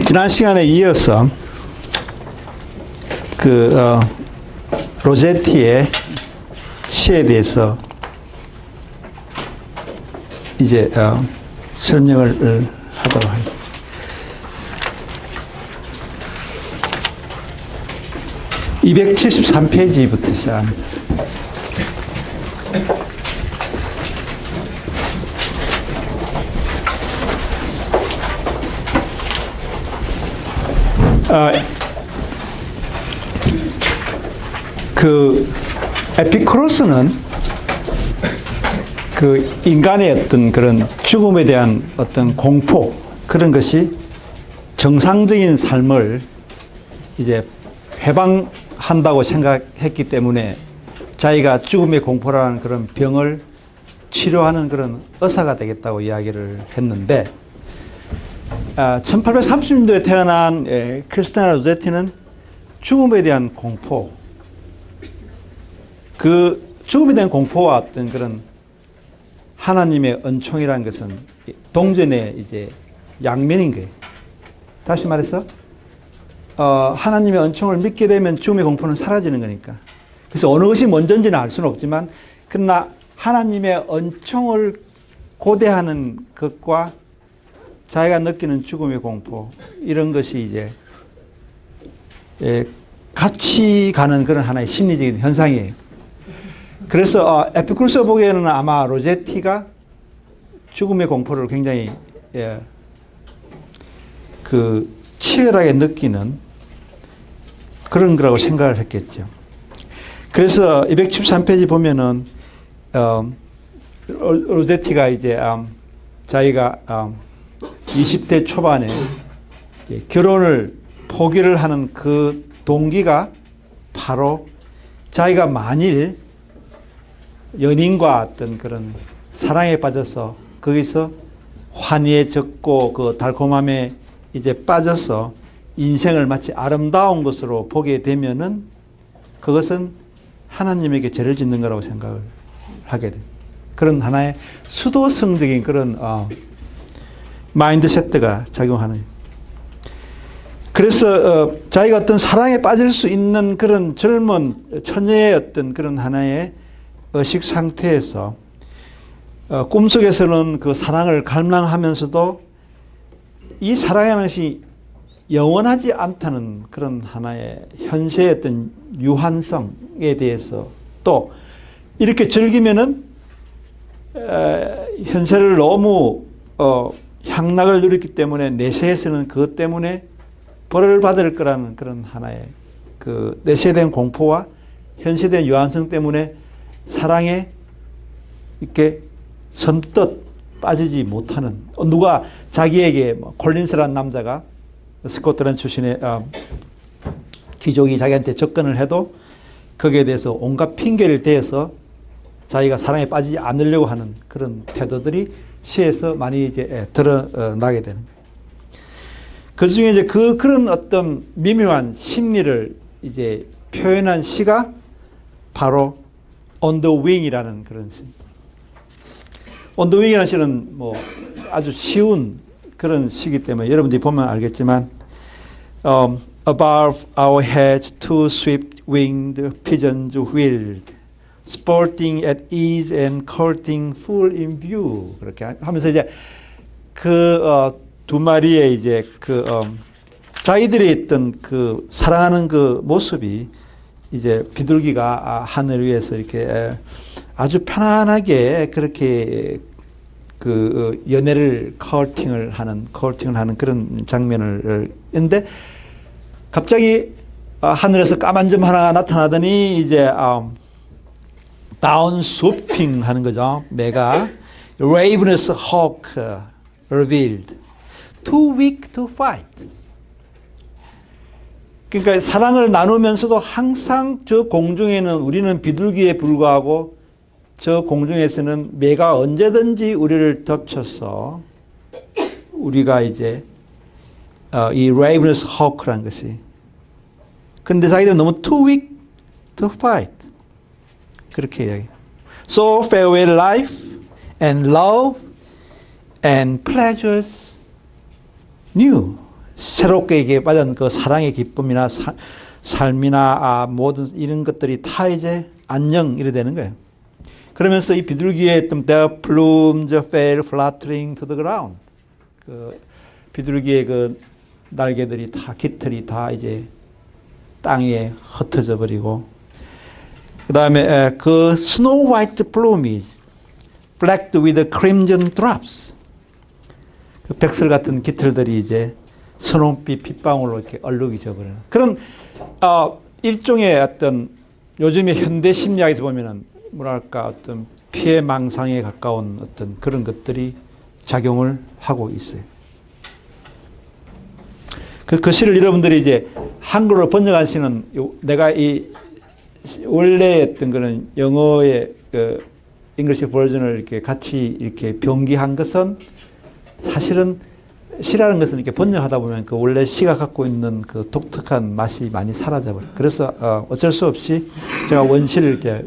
지난 시간에 이어서 로제티의 시에 대해서 이제 설명을 하도록 하겠습니다. (273페이지부터) 시작합니다. 에피쿠로스는 인간의 어떤 그런 죽음에 대한 어떤 공포, 그런 것이 정상적인 삶을 이제 해방한다고 생각했기 때문에 자기가 죽음의 공포라는 그런 병을 치료하는 그런 의사가 되겠다고 이야기를 했는데, 1830년도에 태어난 크리스티아나 로제티는 죽음에 대한 공포, 그 죽음에 대한 공포와 어떤 그런 하나님의 은총이라는 것은 동전의 이제 양면인 거예요. 다시 말해서 하나님의 은총을 믿게 되면 죽음의 공포는 사라지는 거니까. 그래서 어느 것이 먼저인지는 알 수는 없지만, 그러나 하나님의 은총을 고대하는 것과 자기가 느끼는 죽음의 공포, 이런 것이 이제 같이 가는 그런 하나의 심리적인 현상이에요. 그래서 에피쿠로스가 보기에는 아마 로제티가 죽음의 공포를 굉장히 치열하게 느끼는 그런 거라고 생각을 했겠죠. 그래서 273페이지 보면은 로제티가 이제 자기가 20대 초반에 결혼을 포기를 하는 그 동기가 바로 자기가 만일 연인과 어떤 그런 사랑에 빠져서 거기서 환희에 젖고 그 달콤함에 이제 빠져서 인생을 마치 아름다운 것으로 보게 되면은 그것은 하나님에게 죄를 짓는 거라고 생각을 하게 돼요. 그런 하나의 수도성적인 그런 마인드세트가 작용하는. 그래서 자기가 어떤 사랑에 빠질 수 있는 그런 젊은 처녀의 어떤 그런 하나의 의식 상태에서 꿈속에서는 그 사랑을 갈망하면서도 이 사랑이라는 것이 영원하지 않다는 그런 하나의 현세의 어떤 유한성에 대해서, 또 이렇게 즐기면은 현세를 너무 향락을 누렸기 때문에 내세에서는 그것 때문에 벌을 받을 거라는 그런 하나의 그 내세에 대한 공포와 현세에 대한 유한성 때문에 사랑에 이렇게 선뜻 빠지지 못하는, 누가 자기에게 콜린스라는 남자가 스코틀랜드 출신의 귀족이 자기한테 접근을 해도 거기에 대해서 온갖 핑계를 대서 자기가 사랑에 빠지지 않으려고 하는 그런 태도들이 시에서 많이 이제 드러나게 되는 거예요. 그 중에 이제 그런 어떤 미묘한 심리를 이제 표현한 시가 바로 On the Wing이라는 그런 시. On the Wing이라는 시는 뭐 아주 쉬운 그런 시기 때문에 여러분들이 보면 알겠지만, Above our heads two swift-winged pigeons wheeled, sporting at ease and courting full in view. 그렇게 하면서 이제 두 마리의 이제 자기들이 있던 그 사랑하는 그 모습이 이제 비둘기가 하늘 위에서 이렇게 아주 편안하게 그렇게 연애를 커팅을 하는 그런 장면을 했는데, 갑자기 하늘에서 까만 점 하나가 나타나더니 이제 다운 swooping 하는 거죠. 매가 ravenous hawk revealed, too weak to fight. 그러니까 사랑을 나누면서도 항상 저 공중에는 우리는 비둘기에 불과하고 저 공중에서는 매가 언제든지 우리를 덮쳐서 우리가 이제 이 ravenous hawk라는 것이, 근데 자기들은 너무 too weak to fight 그렇게 이야기해요. So farewell life and love and pleasures new. 새롭게 이게 빠진 그 사랑의 기쁨이나 삶이나 모든 이런 것들이 다 이제 안녕 이래 되는 거예요. 그러면서 이 비둘기의 어떤 their plumes fell fluttering to the ground. 그 비둘기의 그 날개들이 다 깃털이 다 이제 땅에 흩어져 버리고 그 다음에 그 snow white plumage flecked with crimson drops. 그 백설 같은 깃털들이 이제 선홍빛 핏방울로 이렇게 얼룩이 져버리는 그런 일종의 어떤 요즘의 현대 심리학에서 보면은 뭐랄까 어떤 피해망상에 가까운 어떤 그런 것들이 작용을 하고 있어요. 그 시를 여러분들이 이제 한글로 번역한 시는 내가 이 원래 어떤 그런 영어의 그 잉글리시 버전을 이렇게 같이 이렇게 병기한 것은 사실은 시라는 것은 이렇게 번역하다 보면 그 원래 시가 갖고 있는 그 독특한 맛이 많이 사라져버려요. 그래서 어쩔 수 없이 제가 원시를 이렇게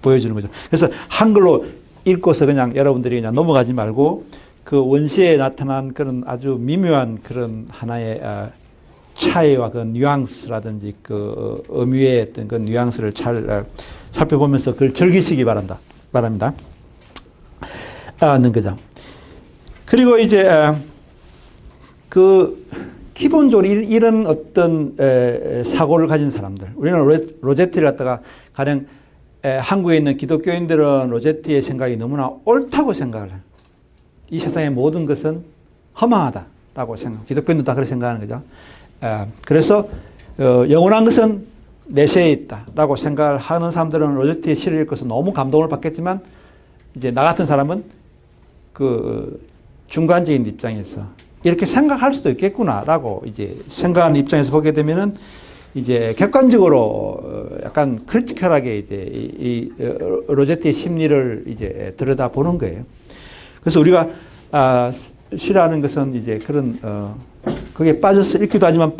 보여주는 거죠. 그래서 한글로 읽고서 그냥 여러분들이 그냥 넘어가지 말고 그 원시에 나타난 그런 아주 미묘한 그런 하나의 차이와 그 뉘앙스라든지 그 의미의 어떤 그 뉘앙스를 잘 살펴보면서 그걸 즐기시기 바랍니다. 는 거죠. 그리고 이제 그 기본적으로 이런 어떤 사고를 가진 사람들, 우리는 로제티를 갖다가 가령 한국에 있는 기독교인들은 로제티의 생각이 너무나 옳다고 생각을 해요. 이 세상의 모든 것은 허망하다라고 생각. 기독교인도 다 그렇게 생각하는 거죠. 그래서 영원한 것은 내세에 있다라고 생각을 하는 사람들은 로제티의 시를 읽고서 너무 감동을 받겠지만 이제 나 같은 사람은 그 중간적인 입장에서 이렇게 생각할 수도 있겠구나라고 이제 생각하는 입장에서 보게 되면은 이제 객관적으로 약간 크리티컬하게 이제 이 로제티의 심리를 이제 들여다보는 거예요. 그래서 우리가 시라는 것은 이제 그런 거기에 빠져서 읽기도 하지만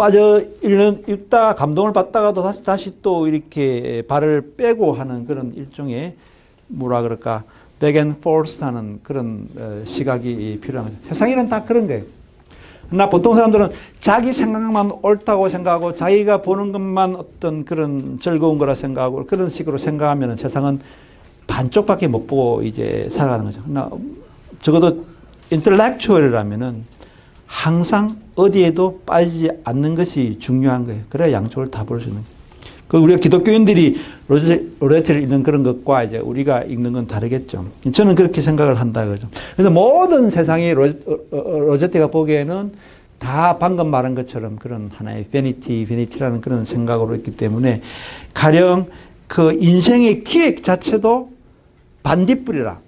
읽다 감동을 받다가도 다시 또 이렇게 발을 빼고 하는 그런 일종의 뭐라 그럴까 back and forth 하는 그런 시각이 필요한 거죠. 세상에는 다 그런 거예요. 나 보통 사람들은 자기 생각만 옳다고 생각하고 자기가 보는 것만 어떤 그런 즐거운 거라 생각하고 그런 식으로 생각하면 세상은 반쪽밖에 못 보고 이제 살아가는 거죠. 나 적어도 인텔렉추얼이라면은 항상 어디에도 빠지지 않는 것이 중요한 거예요. 그래야 양쪽을 다 볼 수 있는 거예요. 그 우리가 기독교인들이 로제티를 읽는 그런 것과 이제 우리가 읽는 건 다르겠죠. 저는 그렇게 생각을 한다 그죠. 그래서 모든 세상이 로제티가 보기에는 다 방금 말한 것처럼 그런 하나의 베니티라는 그런 생각으로 있기 때문에 가령 그 인생의 기획 자체도 반딧불이라.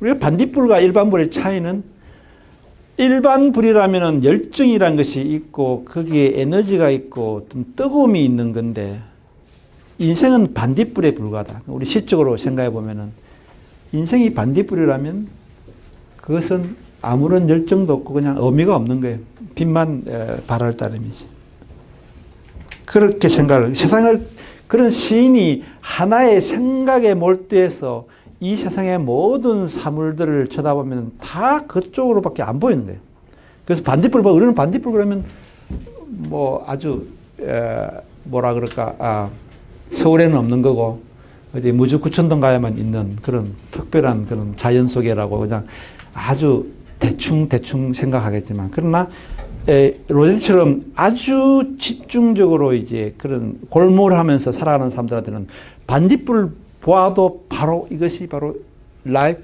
우리가 반딧불과 일반 불의 차이는 일반 불이라면 열정이라는 것이 있고 거기에 에너지가 있고 좀 뜨거움이 있는 건데 인생은 반딧불에 불과하다. 우리 시적으로 생각해 보면은 인생이 반딧불이라면 그것은 아무런 열정도 없고 그냥 의미가 없는 거예요. 빛만 발할 따름이지. 그렇게 생각을 세상을 그런 시인이 하나의 생각에 몰두해서 이 세상의 모든 사물들을 쳐다보면 다 그쪽으로밖에 안 보이는 거예요. 그래서 반딧불 봐. 우리는 반딧불 그러면 뭐 아주 뭐라 그럴까 서울에는 없는 거고 어디 무주 구천동 가야만 있는 그런 특별한 그런 자연 속에라고 그냥 아주 대충 생각하겠지만 그러나 로제티처럼 아주 집중적으로 이제 그런 골몰하면서 살아가는 사람들한테는 반딧불 보아도 바로 이것이 바로 라이프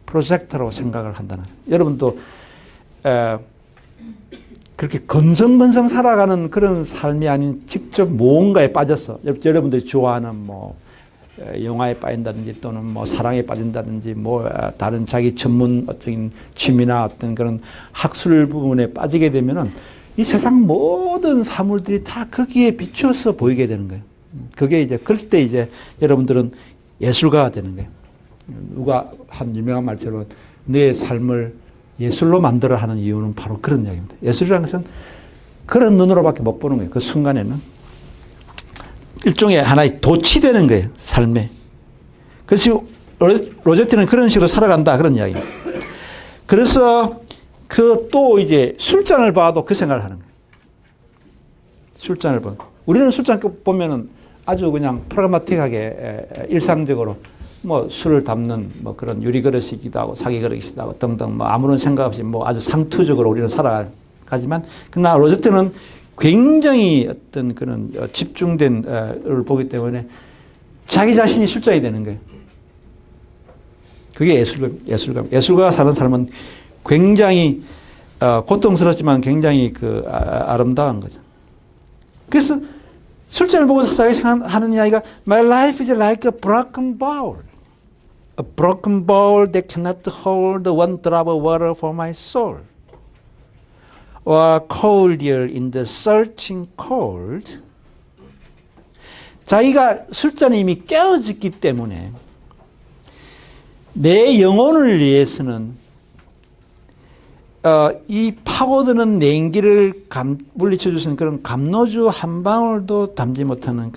프로젝트라고 생각을 한다는 거예요. 여러분도 그렇게 건성건성 살아가는 그런 삶이 아닌 직접 무언가에 빠져서 여러분들이 좋아하는 뭐 영화에 빠진다든지 또는 뭐 사랑에 빠진다든지 뭐 다른 자기 전문 어떤 취미나 어떤 그런 학술 부분에 빠지게 되면은 이 세상 모든 사물들이 다 거기에 비추어서 보이게 되는 거예요. 그게 이제 그럴 때 이제 여러분들은 예술가가 되는 거예요. 누가 한 유명한 말처럼 내 삶을 예술로 만들어 하는 이유는 바로 그런 이야기입니다. 예술이라는 것은 그런 눈으로밖에 못 보는 거예요. 그 순간에는 일종의 하나의 도취되는 거예요. 삶에. 그래서 로제티는 그런 식으로 살아간다 그런 이야기입니다. 그래서 그 또 이제 술잔을 봐도 그 생각을 하는 거예요. 술잔을 봐. 우리는 술잔 보면은 아주 그냥 프라그마틱하게 일상적으로 뭐 술을 담는 뭐 그런 유리 그릇이기도 하고 사기 그릇이기도 하고 등등 뭐 아무런 생각 없이 뭐 아주 상투적으로 우리는 살아가지만 그러나 로제트는 굉장히 어떤 그런 집중된 을 보기 때문에 자기 자신이 술잔이 되는 거예요. 그게 예술감. 예술가가 사는 삶은 굉장히 고통스럽지만 굉장히 그 아름다운 거죠. 그래서 술잔을 보고 하는 이야기가 My life is like a broken bowl. A broken bowl that cannot hold one drop of water for my soul. Or colder in the searching cold. 자기가 술잔이 이미 깨어졌기 때문에 내 영혼을 위해서는 이 파고드는 냉기를 물리쳐 주시는 그런 감로주 한 방울도 담지 못하는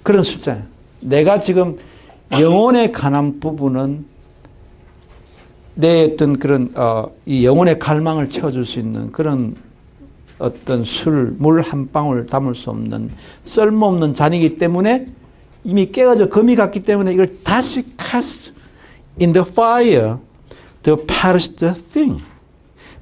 그런 술잔. 내가 지금 영혼에 관한 부분은 내 어떤 그런 이 영혼의 갈망을 채워줄 수 있는 그런 어떤 물 한 방울 담을 수 없는 쓸모없는 잔이기 때문에 이미 깨어져 금이 갔기 때문에 이걸 다시 cast in the fire to perish the thing.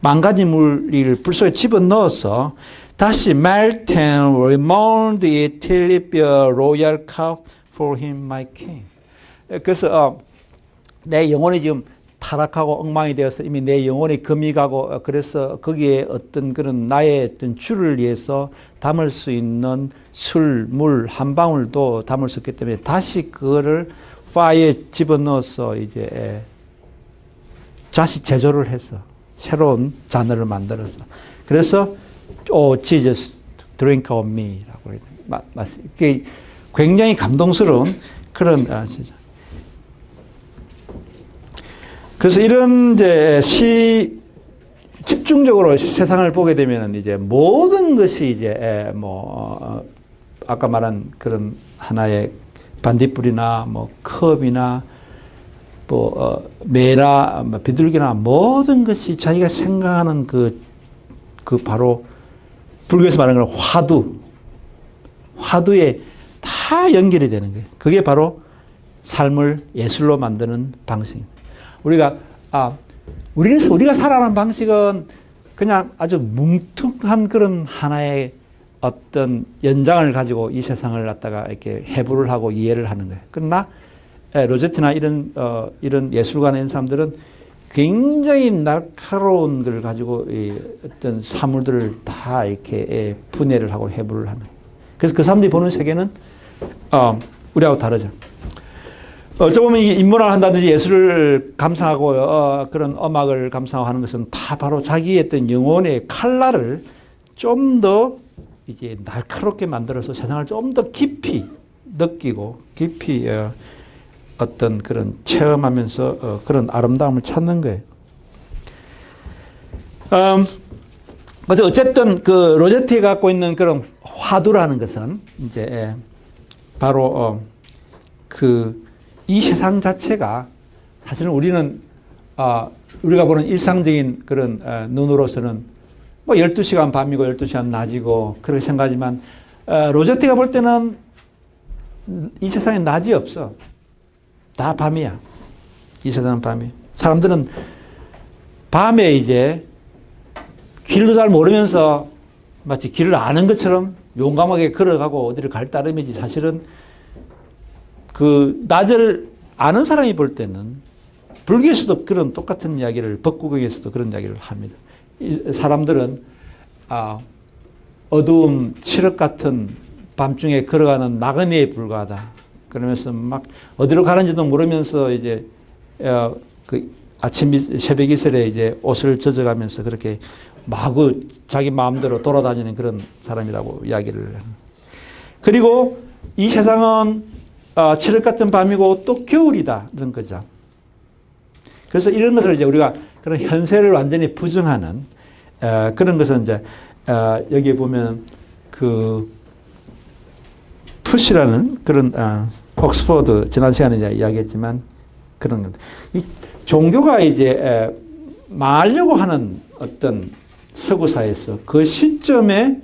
망가진 물을 불 속에 집어넣어서 다시 melt and remold it till it be a royal cup for him my king. 그래서 내 영혼이 지금 타락하고 엉망이 되어서 이미 내 영혼이 금이 가고 그래서 거기에 어떤 그런 나의 어떤 주를 위해서 담을 수 있는 물 한 방울도 담을 수 없기 때문에 다시 그거를 파이에 집어넣어서 이제 다시 제조를 해서 새로운 잔을 만들어서 그래서 Jesus drink of me라고 이게 굉장히 감동스러운 그런 그래서 이런 이제 집중적으로 세상을 보게 되면 이제 모든 것이 이제 아까 말한 그런 하나의 반딧불이나 뭐 컵이나 매나 비둘기나 모든 것이 자기가 생각하는 그 바로 불교에서 말하는 건 화두에 다 연결이 되는 거예요. 그게 바로 삶을 예술로 만드는 방식입니다. 우리가 살아가는 방식은 그냥 아주 뭉툭한 그런 하나의 어떤 연장을 가지고 이 세상을 갖다가 이렇게 해부를 하고 이해를 하는 거예요. 그러나 로제트나 이런 예술가나 이런 사람들은 굉장히 날카로운 걸 가지고 어떤 사물들을 다 이렇게 분해를 하고 해부를 하는 거예요. 그래서 그 사람들이 보는 세계는 우리하고 다르죠. 어쩌면 인문학을 한다든지 예술을 감상하고 그런 음악을 감상하고 하는 것은 다 바로 자기의 어떤 영혼의 칼날을 좀 더 이제 날카롭게 만들어서 세상을 좀 더 깊이 느끼고 깊이 어떤 그런 체험하면서 그런 아름다움을 찾는 거예요. 그래서 어쨌든 그 로제트가 갖고 있는 그런 화두라는 것은 이제 바로 이 세상 자체가 사실은 우리가 보는 일상적인 그런 눈으로서는 뭐 12시간 밤이고 12시간 낮이고 그렇게 생각하지만 로제트가 볼 때는 이 세상에 낮이 없어. 다 밤이야. 이 세상은 밤이. 사람들은 밤에 이제 길도 잘 모르면서 마치 길을 아는 것처럼 용감하게 걸어가고 어디를 갈 따름이지 사실은 그 낮을 아는 사람이 볼 때는 불교에서도 그런 똑같은 이야기를 법구경에서도 그런 이야기를 합니다. 사람들은 어두움 칠흑 같은 밤중에 걸어가는 나그네에 불과하다. 그러면서 막 어디로 가는지도 모르면서 이제 그 아침 새벽 이슬에 이제 옷을 젖어가면서 그렇게 마구 자기 마음대로 돌아다니는 그런 사람이라고 이야기를 합니다. 그리고 이 세상은 칠흑 같은 밤이고 또 겨울이다 이런 거죠. 그래서 이런 것을 이제 우리가 그런 현세를 완전히 부정하는 그런 것은 이제 여기 보면 그 푸시라는 그런 옥스퍼드 지난 시간에 이야기했지만 그런 것. 이 종교가 이제 망하려고 하는 어떤 서구사에서 그 시점에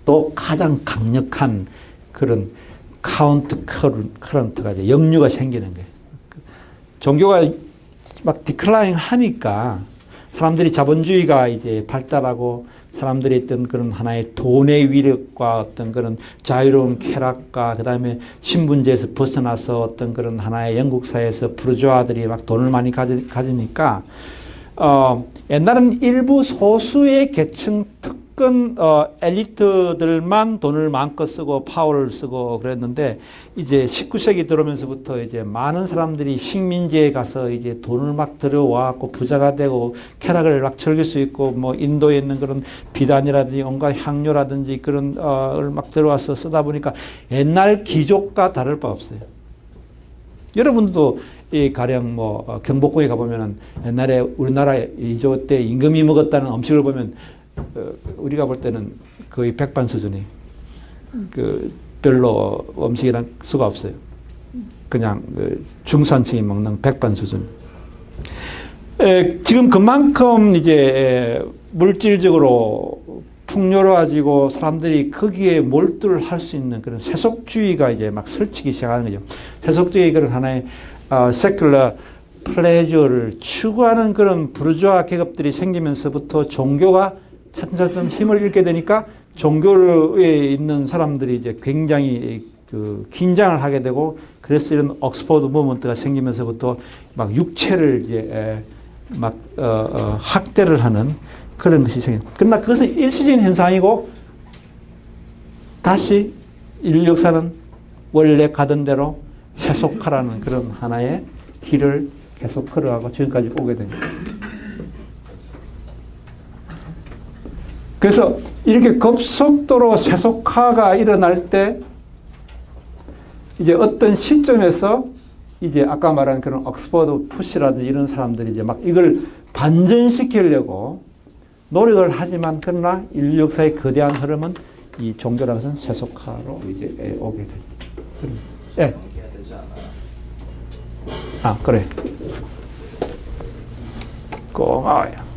또 가장 강력한 그런 카운트 커런트가 역류가 생기는 거예요. 종교가 막 디클라인 하니까 사람들이 자본주의가 이제 발달하고 사람들이 어떤 그런 하나의 돈의 위력과 어떤 그런 자유로운 쾌락과 그 다음에 신분제에서 벗어나서 어떤 그런 하나의 영국 사회에서 부르주아들이 막 돈을 많이 가지니까 옛날은 일부 소수의 계층 특권 엘리트들만 돈을 마음껏 쓰고 파워를 쓰고 그랬는데 이제 19세기 들어오면서부터 이제 많은 사람들이 식민지에 가서 이제 돈을 막 들여와갖고 부자가 되고 쾌락을 막 즐길 수 있고 뭐 인도에 있는 그런 비단이라든지 온갖 향료라든지 그런 걸 막 들어와서 쓰다 보니까 옛날 귀족과 다를 바 없어요. 여러분도 이 가령 뭐 경복궁에 가보면은 옛날에 우리나라 이조 때 임금이 먹었다는 음식을 보면 우리가 볼 때는 거의 백반 수준이 그 별로 음식이란 수가 없어요. 그냥 그 중산층이 먹는 백반 수준. 지금 그만큼 이제 물질적으로 풍요로워지고 사람들이 거기에 몰두를 할 수 있는 그런 세속주의가 이제 막 설치기 시작하는 거죠. 세속주의 그런 하나의 secular pleasure를 추구하는 그런 부르주아 계급들이 생기면서부터 종교가 차츰차츰 힘을 잃게 되니까 종교에 있는 사람들이 이제 굉장히 그 긴장을 하게 되고 그래서 이런 옥스퍼드 무브먼트가 생기면서부터 막 육체를 이제 막 학대를 하는 그런 것이 생겨요. 그러나 그것은 일시적인 현상이고 다시 인류 역사는 원래 가던 대로 세속화라는 그런 하나의 길을 계속 걸어가고 지금까지 오게 됩니다. 그래서 이렇게 급속도로 세속화가 일어날 때 이제 어떤 시점에서 이제 아까 말한 그런 옥스퍼드 푸시라든지 이런 사람들이 이제 막 이걸 반전시키려고 노력을 하지만 그러나 인류 역사의 거대한 흐름은 이 종교라는 것은 세속화로 이제 오게 됩니다. 예. 아, 그래. 고마워요.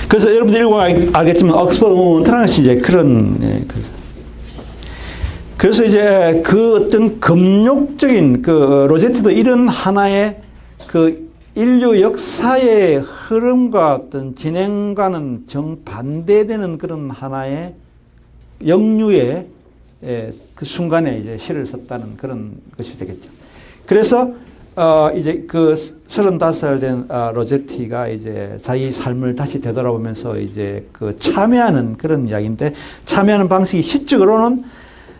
그래서 여러분들이 읽어보면 알겠지만 옥스퍼드 무브먼트라는 것이 이제 그런 그래서 이제 그 어떤 금욕적인 그 로제트도 이런 하나의 그 인류 역사의 흐름과 어떤 진행과는 정반대되는 그런 하나의 역류의 그 순간에 이제 시를 썼다는 그런 것이 되겠죠. 그래서 이제 그 35살 된 로제티가 이제 자기 삶을 다시 되돌아보면서 이제 그 참여하는 그런 이야기인데 참여하는 방식이 시적으로는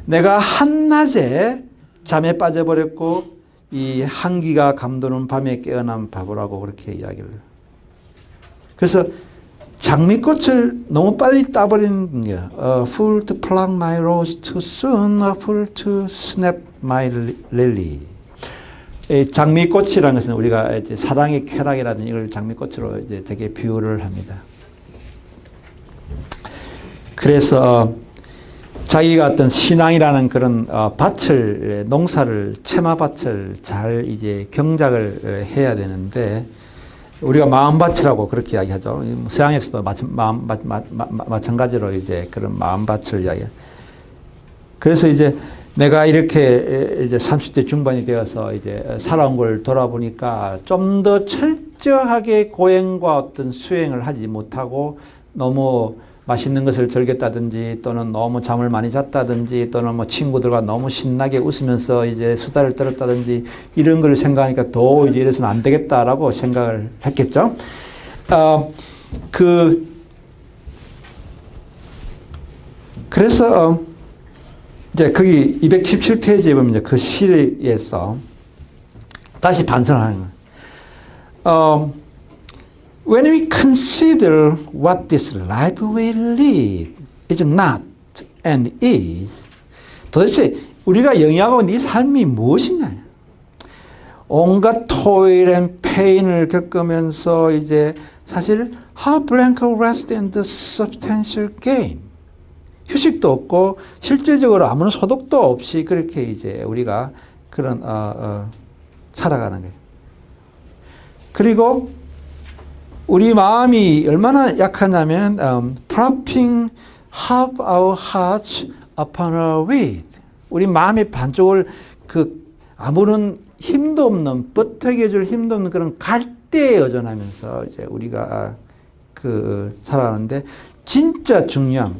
내가 한낮에 잠에 빠져버렸고 이 한기가 감도는 밤에 깨어난 바보라고 그렇게 이야기를. 그래서 장미꽃을 너무 빨리 따버리는 게 A fool to pluck my rose too soon, a fool to snap my lily. 장미꽃이라는 것은 우리가 이제 사랑의 쾌락이라든지 이걸 장미꽃으로 이제 되게 비유를 합니다. 그래서 자기가 어떤 신앙이라는 그런 밭을 농사를 채마밭을 잘 이제 경작을 해야 되는데 우리가 마음밭이라고 그렇게 이야기하죠. 서양에서도 마찬가지로 이제 그런 마음밭을 이야기해요. 그래서 이제 내가 이렇게 이제 30대 중반이 되어서 이제 살아온 걸 돌아보니까 좀 더 철저하게 고행과 어떤 수행을 하지 못하고 너무 맛있는 것을 즐겼다든지 또는 너무 잠을 많이 잤다든지 또는 뭐 친구들과 너무 신나게 웃으면서 이제 수다를 떨었다든지 이런 걸 생각하니까 더 이제 이래서는 안 되겠다라고 생각을 했겠죠. 그래서 이제 거기 217페이지에 보면 이제 그 시에서 다시 반성을 하는 거예요. When we consider what this life we live is not and is, 도대체 우리가 영위하고 네 삶이 무엇이냐? 온갖 토일 앤 페인을 겪으면서 이제 사실 how blank rest and substantial gain. 휴식도 없고 실질적으로 아무런 소득도 없이 그렇게 이제 우리가 그런 살아가는 거예요. 그리고 우리 마음이 얼마나 약하냐면 propping half our hearts upon our weight. 우리 마음의 반쪽을 그 아무런 힘도 없는 버티게 줄 힘도 없는 그런 갈대에 의존하면서 이제 우리가 그 살아가는데 진짜 중요한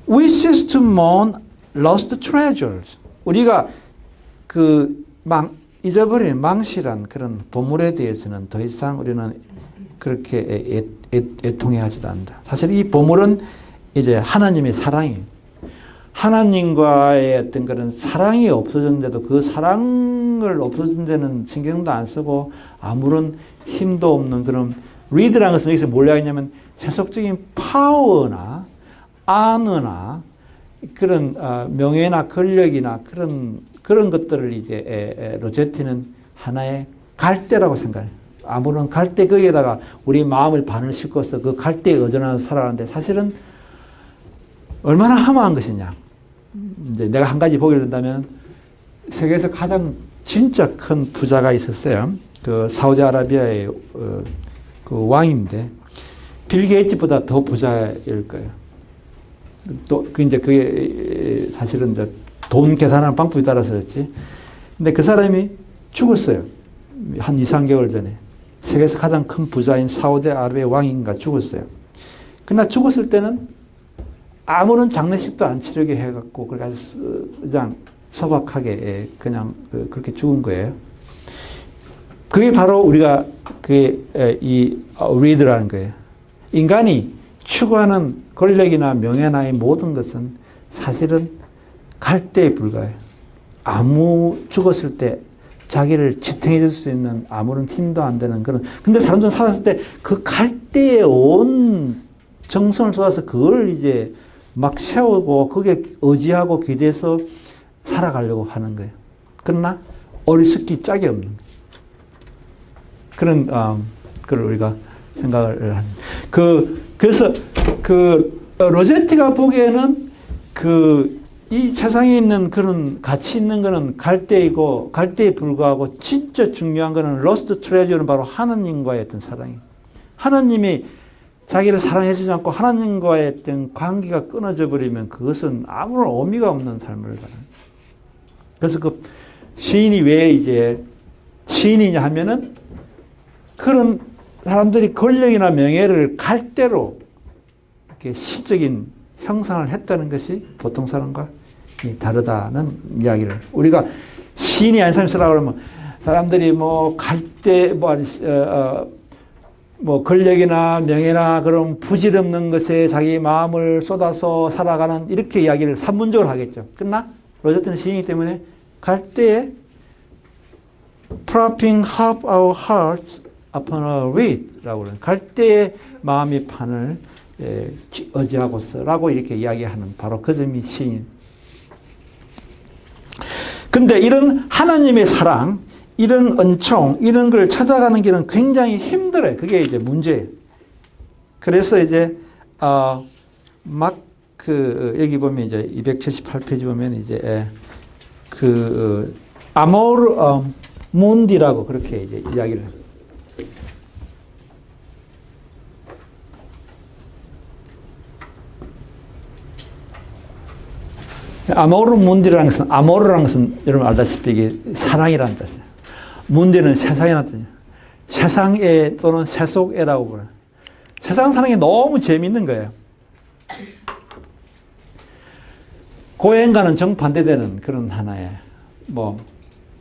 we cease to mourn lost treasures. 우리가 그 잊어버린 망실한 그런 보물에 대해서는 더 이상 우리는 그렇게 애통해하지도 않는다. 사실 이 보물은 이제 하나님의 사랑이에요. 하나님과의 어떤 그런 사랑이 없어졌는데도 그 사랑을 없어진 데는 신경도 안 쓰고 아무런 힘도 없는 그런 리드라는 것은 여기서 뭘 이야기하냐면 세속적인 파워나 안어나 그런 명예나 권력이나 그런 것들을 이제 로제티는 하나의 갈대라고 생각해요. 아무런 갈대 거기에다가 우리 마음을 반을 싣고서 그 갈대에 의존하면서 살아가는데 사실은 얼마나 허무한 것이냐. 이제 내가 한 가지 보게 된다면 세계에서 가장 진짜 큰 부자가 있었어요. 그 사우디아라비아의 그 왕인데 빌 게이츠보다 더 부자일 거예요. 또 이제 그게 사실은 이제 돈 계산하는 방법에 따라서 그렇지. 근데 그 사람이 죽었어요. 한 2, 3개월 전에. 세계에서 가장 큰 부자인 사우디아라비아 왕인가 죽었어요. 그러나 죽었을 때는 아무런 장례식도 안 치르게 해갖고 그냥 소박하게 그냥 그렇게 죽은 거예요. 그게 바로 우리가 이 리드라는 거예요. 인간이 추구하는 권력이나 명예나 이 모든 것은 사실은 갈대에 불과해요. 죽었을 때 자기를 지탱해 줄 수 있는 아무런 힘도 안 되는 그런. 근데 사람들은 살았을 때 그 갈대에 온 정성을 쏟아서 그걸 이제 막 세우고 거기에 의지하고 기대서 살아가려고 하는 거예요. 그러나 어리석기 짝이 없는 거예요. 그런 걸 우리가 생각을 하는. 그래서 로제티가 보기에는 이 세상에 있는 그런 가치 있는 거는 갈대이고 갈대에 불과하고 진짜 중요한 거는 로스트 트레저는 바로 하나님과의 어떤 사랑이에요. 하나님이 자기를 사랑해 주지 않고 하나님과의 어떤 관계가 끊어져 버리면 그것은 아무런 의미가 없는 삶을 살아요. 그래서 그 시인이 왜 이제 시인이냐 하면은 그런 사람들이 권력이나 명예를 갈대로 이렇게 시적인 형상을 했다는 것이 보통 사람과 다르다는 이야기를 우리가 시인이 아닌 사람이 쓰라고 그러면 사람들이 뭐 갈대 뭐 권력이나 명예나 그런 부질없는 것에 자기 마음을 쏟아서 살아가는 이렇게 이야기를 산문적으로 하겠죠. 그러나 로제티는 시인이기 때문에 갈대에 propping half our hearts upon our weight 라고 그러는 갈대의 마음의 판을 의지하고서라고 이렇게 이야기하는 바로 그 점이 시인. 근데 이런 하나님의 사랑, 이런 은총, 이런 걸 찾아가는 길은 굉장히 힘들어요. 그게 이제 문제예요. 그래서 이제, 여기 보면 이제 278페이지 보면 이제, 아모르, 몬디라고 그렇게 이제 이야기를 합니다. 아모르 문디라는 것은, 아모르라는 것은 여러분 알다시피 이게 사랑이라는 뜻이에요. 문디는 세상이라는 뜻이에요. 세상애 또는 세속애라고 그래요. 세상 사는 게 너무 재밌는 거예요. 고행과는 정반대되는 그런 하나의,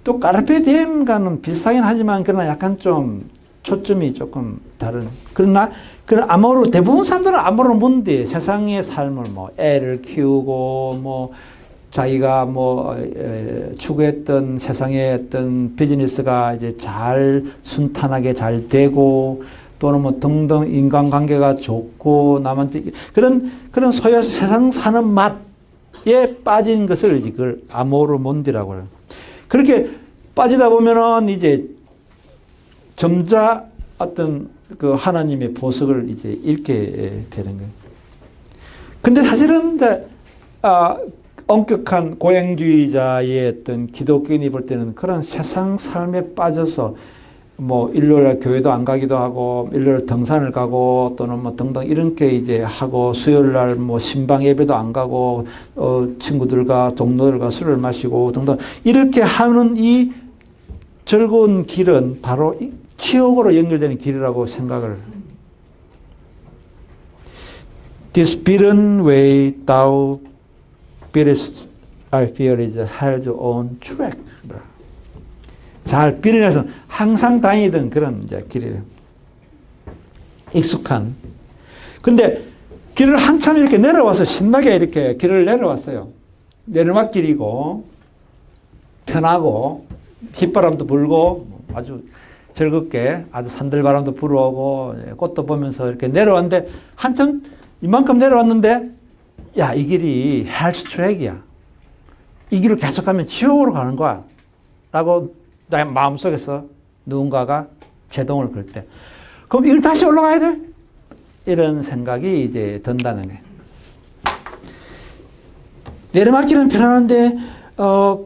또 까르페 디엠과는 비슷하긴 하지만, 그러나 약간 좀 초점이 조금 다른. 그러나, 대부분 사람들은 아모르 문디, 세상의 삶을 애를 키우고, 자기가 추구했던 세상의 어떤 비즈니스가 이제 순탄하게 잘 되고, 또는 등등 인간관계가 좋고, 남한테, 그런 소위 세상 사는 맛에 빠진 것을 그걸 아모르 몬디라고 해요. 그렇게 빠지다 보면은 이제 점자 어떤 그 하나님의 보석을 이제 읽게 되는 거예요. 근데 사실은 이제 엄격한 고행주의자의 어떤 기독교인이 볼 때는 그런 세상 삶에 빠져서 뭐 일요일에 교회도 안 가기도 하고 일요일 등산을 가고 또는 뭐 등등 이런 게 이제 하고 수요일 날 뭐 신방 예배도 안 가고 친구들과 동료들과 술을 마시고 등등 이렇게 하는 이 즐거운 길은 바로 지옥으로 연결되는 길이라고 생각을. This beaten way thou bearest, I fear is hell's own track. 잘 비련해서 항상 다니던 그런 이제 길이에요. 익숙한. 근데 길을 한참 이렇게 내려와서 신나게 이렇게 길을 내려왔어요. 내리막길이고 편하고 휘바람도 불고 아주 즐겁게 아주 산들바람도 불어오고 꽃도 보면서 이렇게 내려왔는데 한참 이만큼 내려왔는데 야, 이 길이 헬스 트랙이야. 이 길을 계속 가면 지옥으로 가는 거야. 라고 나의 마음속에서 누군가가 제동을 걸 때, 그럼 이걸 다시 올라가야 돼? 이런 생각이 이제 든다는 거예요. 내리막길은 편안한데,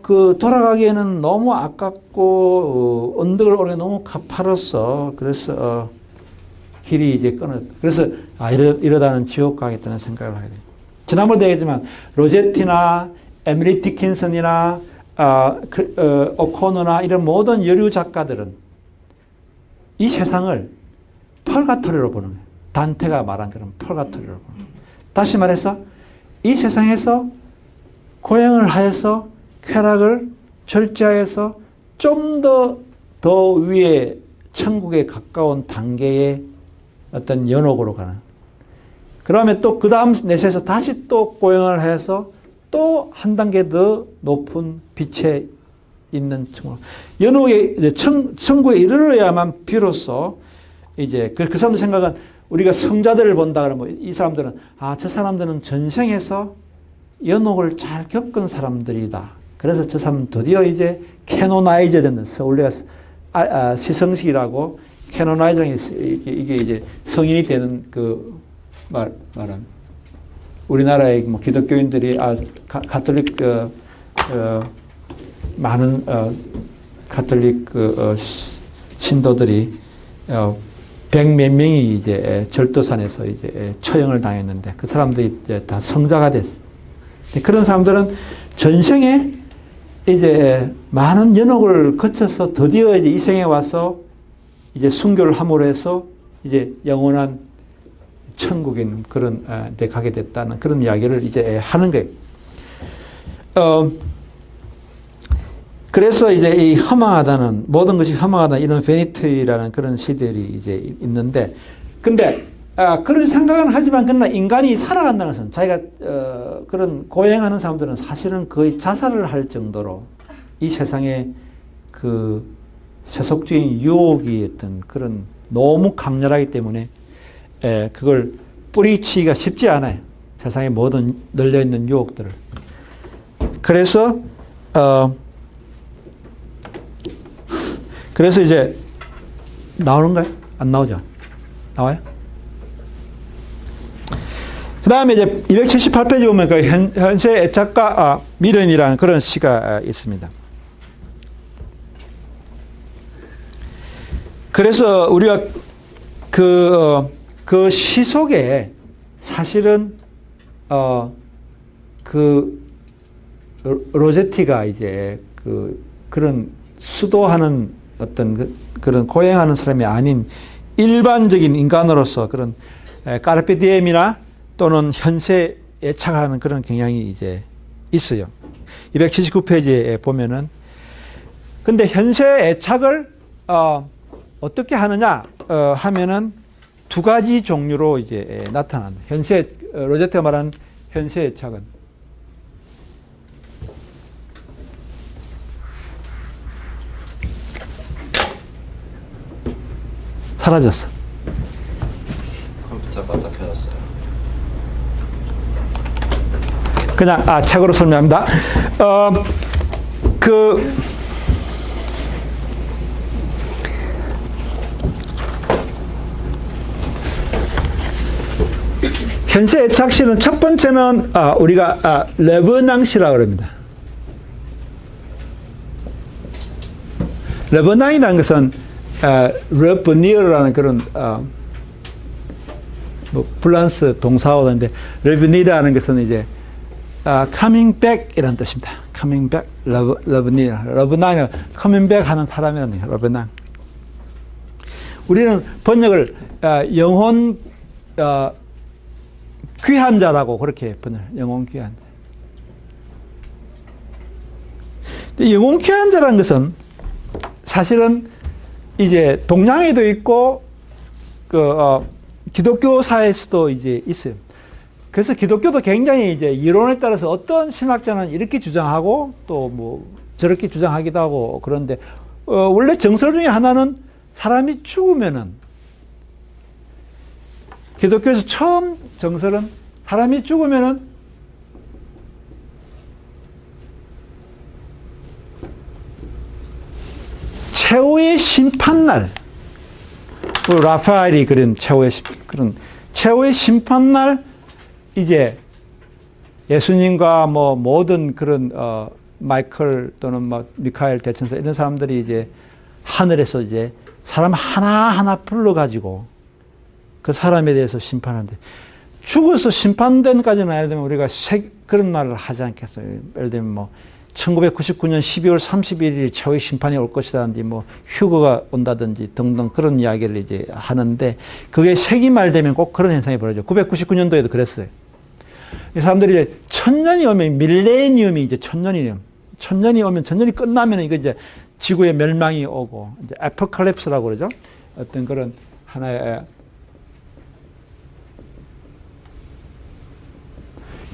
그 돌아가기에는 너무 아깝고, 언덕을 오르기 너무 가파랐어. 그래서, 길이 이제 끊어. 그래서, 이러다는 지옥 가겠다는 생각을 하게 돼요. 지난번에 얘기했지만, 로제티나, 에밀리 디킨슨이나, 오코너나 이런 모든 여류 작가들은 이 세상을 펄가토리로 보는 거예요. 단테가 말한 그런 펄가토리로 보는 거예요. 다시 말해서 이 세상에서 고행을 하여서 쾌락을 절제하여서 좀 더 위에 천국에 가까운 단계의 어떤 연옥으로 가는. 그러면 또 그 다음 내세에서 다시 또 고행을 해서 또 한 단계 더 높은 빛에 있는 천국. 연옥에 이제 천국에 이르러야만 비로소 이제 그 사람들 생각은 우리가 성자들을 본다 그러면 이 사람들은 저 사람들은 전생에서 연옥을 잘 겪은 사람들이다. 그래서 저 사람은 드디어 이제 캐노나이저 됐는 우리가 시성식이라고 캐노나이저이 이게 이제 성인이 되는 그 말함. 우리나라의 뭐 기독교인들이 가톨릭 많은 가톨릭 신도들이 100몇 명이 이제 절도산에서 이제 처형을 당했는데 그 사람들이 이제 다 성자가 됐어요. 그런 사람들은 전생에 이제 많은 연옥을 거쳐서 드디어 이제 이 생에 와서 이제 순교를 함으로 해서 이제 영원한 천국인 그런 데 가게 됐다는 그런 이야기를 이제 하는 거예요. 그래서 이제 이 허망하다는 모든 것이 허망하다 이런 베니트라는 그런 시들이 이제 있는데, 근데 그런 생각은 하지만 그러나 인간이 살아간다는 것은 자기가 그런 고행하는 사람들은 사실은 거의 자살을 할 정도로 이 세상에 그 세속적인 유혹이 어떤 그런 너무 강렬하기 때문에 그걸 뿌리치기가 쉽지 않아요. 세상에 모든 널려있는 유혹들을. 그래서 이제 나오는가요? 안 나오죠? 나와요? 그 다음에 이제 278페이지 보면 그 현세 애착과 미련이라는 그런 시가 있습니다. 그래서 우리가 그 시 속에 사실은 그 로제티가 이제 그런 수도하는 어떤 그런 고행하는 사람이 아닌 일반적인 인간으로서 그런 까르페 디엠이나 또는 현세에 애착하는 그런 경향이 이제 있어요. 279페이지에 보면은. 근데 현세 애착을 어떻게 하느냐 하면은 두 가지 종류로 이제 나타난다. 현세 로제트가 말한 현세 애착은 사라졌어. 컴퓨터가 다 켜졌어요. 그냥 책으로 설명합니다. 현세 애착시는 첫 번째는 우리가 레버낭시라고 그럽니다. 레버낭이라는 것은 레버니어라는 그런 뭐 프랑스 동사어인데 레버니라는 것은 이제 coming back이라는 뜻입니다. coming back, 레버니어, 레버낭은 coming back 하는 사람이라는 거예요. 레버낭. 우리는 번역을 영혼 귀한 자라고 그렇게 번역. 영혼 귀한 자. 영혼 귀한 자라는 것은 사실은 이제 동양에도 있고 기독교사에서도 이제 있어요. 그래서 기독교도 굉장히 이제 이론에 따라서 어떤 신학자는 이렇게 주장하고 또 뭐 저렇게 주장하기도 하고 그런데 원래 정설 중에 하나는 사람이 죽으면은 기독교에서 처음 정설은 사람이 죽으면은 최후의 심판날, 라파엘이 그린 최후의 심판날 이제 예수님과 뭐 모든 그런 마이클 또는 뭐 미카엘 대천사 이런 사람들이 이제 하늘에서 이제 사람 하나하나 불러가지고 그 사람에 대해서 심판하는데 죽어서 심판된까지는 예를 들면 우리가 그런 말을 하지 않겠어요. 예를 들면 뭐 1999년 12월 31일 최후의 심판이 올 것이라든지 뭐 휴거가 온다든지 등등 그런 이야기를 이제 하는데 그게 세기말 되면 꼭 그런 현상이 벌어져요. 999년도에도 그랬어요. 이 사람들이 이제 천년이 오면 밀레니엄이 이제 천년이 오면 천년이 끝나면 이거 이제 지구의 멸망이 오고 이제 에포칼립스라고 그러죠. 어떤 그런 하나의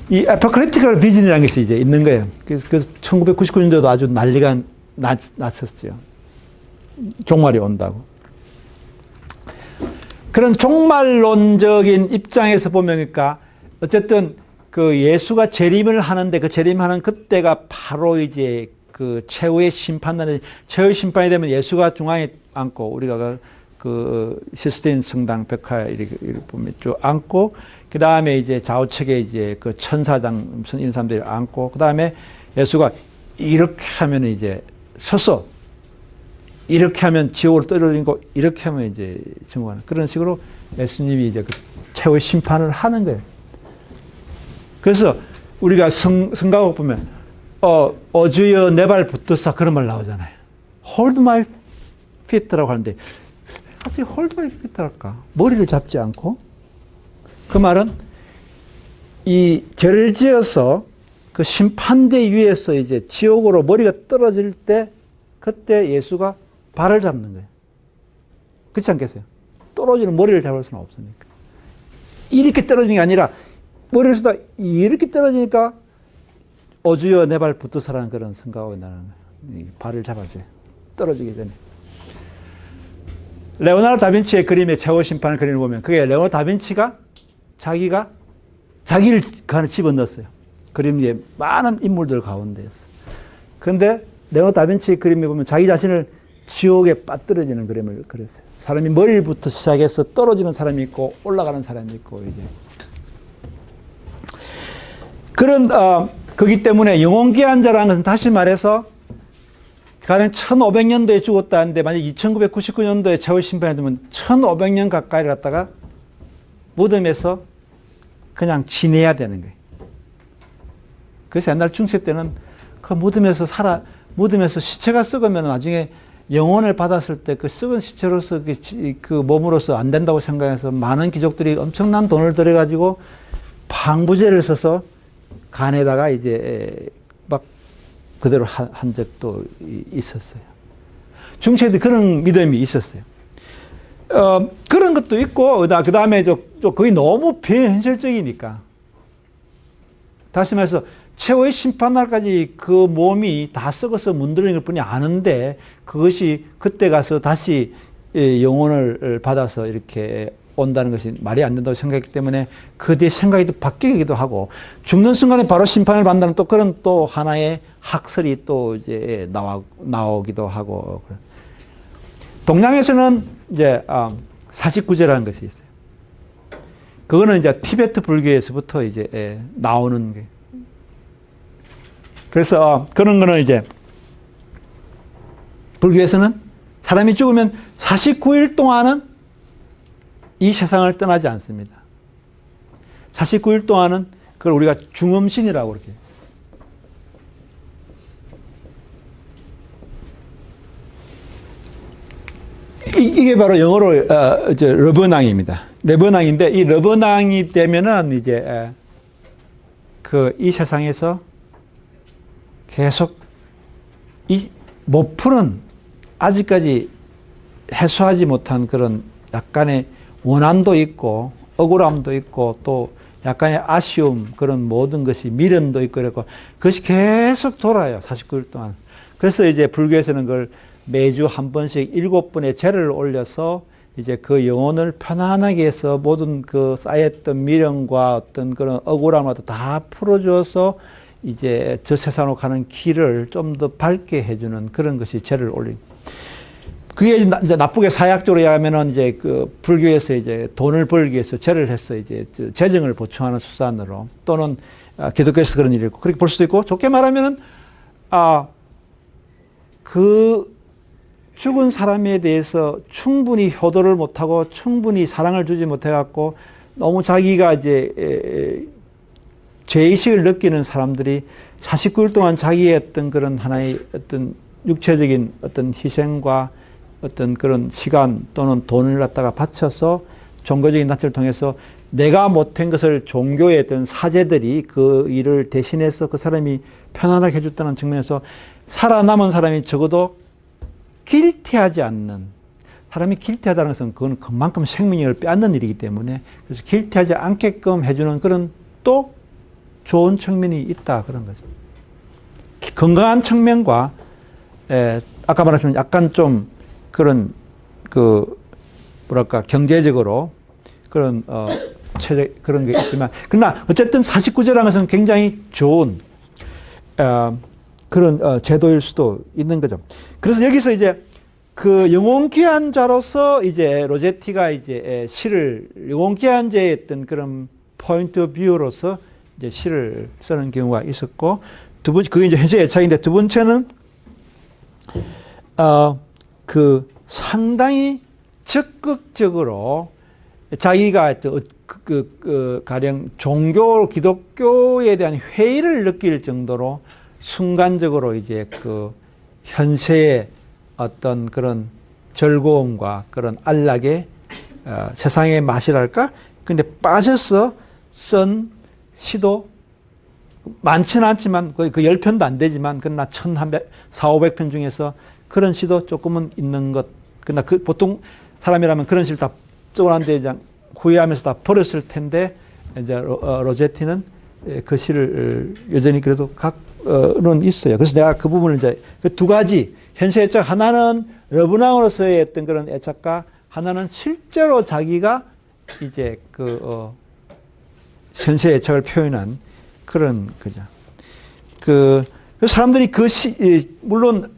이 에포칼립티컬 비전이라는 것이 이제 있는 거예요. 그래서 1999년도에도 아주 난리가 났었죠. 종말이 온다고. 그런 종말론적인 입장에서 보면 그러니까 어쨌든 그 예수가 재림을 하는데 그 재림하는 그때가 바로 이제 그 최후의 심판날에 최후의 심판이 되면 예수가 중앙에 앉고 우리가 그 시스테인 성당 벽화에 이렇게 보면 쭉 앉고 그 다음에 이제 좌우측에 이제 그 천사장 이런 사람들이 앉고 그 다음에 예수가 이렇게 하면 이제 서서 이렇게 하면 지옥으로 떨어지고 이렇게 하면 이제 증거하는 그런 식으로 예수님이 이제 그 최후의 심판을 하는 거예요. 그래서 우리가 성가곡 보면 어주여 내 발 붙드사 그런 말 나오잖아요. Hold my feet라고 하는데 갑자기 hold my feet 할까? 머리를 잡지 않고 그 말은 이 죄를 지어서 그 심판대 위에서 이제 지옥으로 머리가 떨어질 때 그때 예수가 발을 잡는 거예요. 그렇지 않겠어요? 떨어지는 머리를 잡을 수는 없으니까. 이렇게 떨어지는 게 아니라 머리를 쓰다 이렇게 떨어지니까 어주여 내 발 붙드사라는 그런 생각하고 나는 발을 잡아줘요. 떨어지기 전에. 레오나르도 다빈치의 그림의 최후 심판을 그림을 보면 그게 레오나르도 다빈치가 자기를 그 안에 집어넣었어요. 그림에 많은 인물들 가운데에서. 그런데 레오나르도 다빈치의 그림에 보면 자기 자신을 지옥에 빠뜨려지는 그림을 그렸어요. 사람이 머리부터 시작해서 떨어지는 사람이 있고 올라가는 사람이 있고 이제. 그런 그렇기 때문에 영혼귀한 자라는 것은 다시 말해서 가령 1500년도에 죽었다는데 만약 2999년도에 최후 심판이 되면 1500년 가까이 갔다가 무덤에서 그냥 지내야 되는 거예요. 그래서 옛날 중세 때는 그 무덤에서 시체가 썩으면 나중에 영혼을 받았을 때 그 썩은 시체로서 그 몸으로서 안 된다고 생각해서 많은 귀족들이 엄청난 돈을 들여가지고 방부제를 써서 간에다가 이제 막 그대로 한 적도 있었어요. 중세에도 그런 믿음이 있었어요. 그런 것도 있고, 그 다음에 거의 너무 비현실적이니까. 다시 말해서, 최후의 심판날까지 그 몸이 다 썩어서 문드러진 것 뿐이 아는데, 그것이 그때 가서 다시 영혼을 받아서 이렇게 온다는 것이 말이 안 된다고 생각했기 때문에 그 뒤에 생각이 또 바뀌기도 하고, 죽는 순간에 바로 심판을 받는다는 또 그런 또 하나의 학설이 또 이제 나오기도 하고. 동양에서는 이제 사십구제라는 것이 있어요. 그거는 이제 티베트 불교에서부터 이제 나오는 게. 그래서 그런 거는 이제 불교에서는 사람이 죽으면 49일 동안은 이 세상을 떠나지 않습니다. 49일 동안은 그걸 우리가 중음신이라고 그렇게. 이게 바로 영어로 러버낭입니다. 러버낭인데 이 러버낭이 되면은 이제 이 세상에서 계속 이 못 푸는 아직까지 해소하지 못한 그런 약간의 원한도 있고 억울함도 있고 또 약간의 아쉬움 그런 모든 것이 미련도 있고 그랬고 그것이 계속 돌아요. 49일 동안. 그래서 이제 불교에서는 그걸 매주 한 번씩 7번의 제를 올려서 이제 그 영혼을 편안하게 해서 모든 그 쌓였던 미련과 어떤 그런 억울함을 다 풀어줘서 이제 저 세상으로 가는 길을 좀 더 밝게 해주는 그런 것이 제를 올린. 그게 이제 나쁘게 사약적으로 이야기하면은 이제 그 불교에서 이제 돈을 벌기 위해서 제를 해서 이제 재정을 보충하는 수단으로 또는 기독교에서 그런 일이 있고 그렇게 볼 수도 있고 좋게 말하면은 그 죽은 사람에 대해서 충분히 효도를 못하고 충분히 사랑을 주지 못해갖고 너무 자기가 이제 죄의식을 느끼는 사람들이 49일 동안 자기의 어떤 그런 하나의 어떤 육체적인 어떤 희생과 어떤 그런 시간 또는 돈을 갖다가 바쳐서 종교적인 단체를 통해서 내가 못한 것을 종교의 어떤 사제들이 그 일을 대신해서 그 사람이 편안하게 해줬다는 측면에서 살아남은 사람이 적어도 길티하지 않는, 사람이 길티하다는 것은 그건 그만큼 생명력을 빼앗는 일이기 때문에 그래서 길티하지 않게끔 해주는 그런 또 좋은 측면이 있다 그런 거죠. 건강한 측면과 아까 말했지만 약간 좀 그런 그 뭐랄까 경제적으로 그런 체제 그런 게 있지만 그러나 어쨌든 49제라는 것은 굉장히 좋은 그런 제도일 수도 있는 거죠. 그래서 여기서 이제 그 영혼귀환자로서 이제 로제티가 이제 시를 영혼귀환자의 어떤 그런 포인트 오브 뷰로서 이제 시를 쓰는 경우가 있었고 두 번째 그게 이제 현재 애착인데 두 번째는 그 상당히 적극적으로 자기가 가령 종교 기독교에 대한 회의를 느낄 정도로 순간적으로 이제 그 현세의 어떤 그런 즐거움과 그런 안락의 세상의 맛이랄까? 근데 빠져서 쓴 시도 많지는 않지만 거의 그 10편도 안 되지만 그러나 4,500편 중에서 그런 시도 조금은 있는 것. 그러나 보통 사람이라면 그런 시를 다 써놨는데 후회하면서 다 버렸을 텐데 이제 로제티는 그 시를 여전히 그래도 갖고는 있어요. 그래서 내가 그 부분을 이제 그 두 가지 현세 애착 하나는 러브낭으로서의 어떤 그런 애착과 하나는 실제로 자기가 이제 현세 애착을 표현한 그런 거죠. 그 사람들이 물론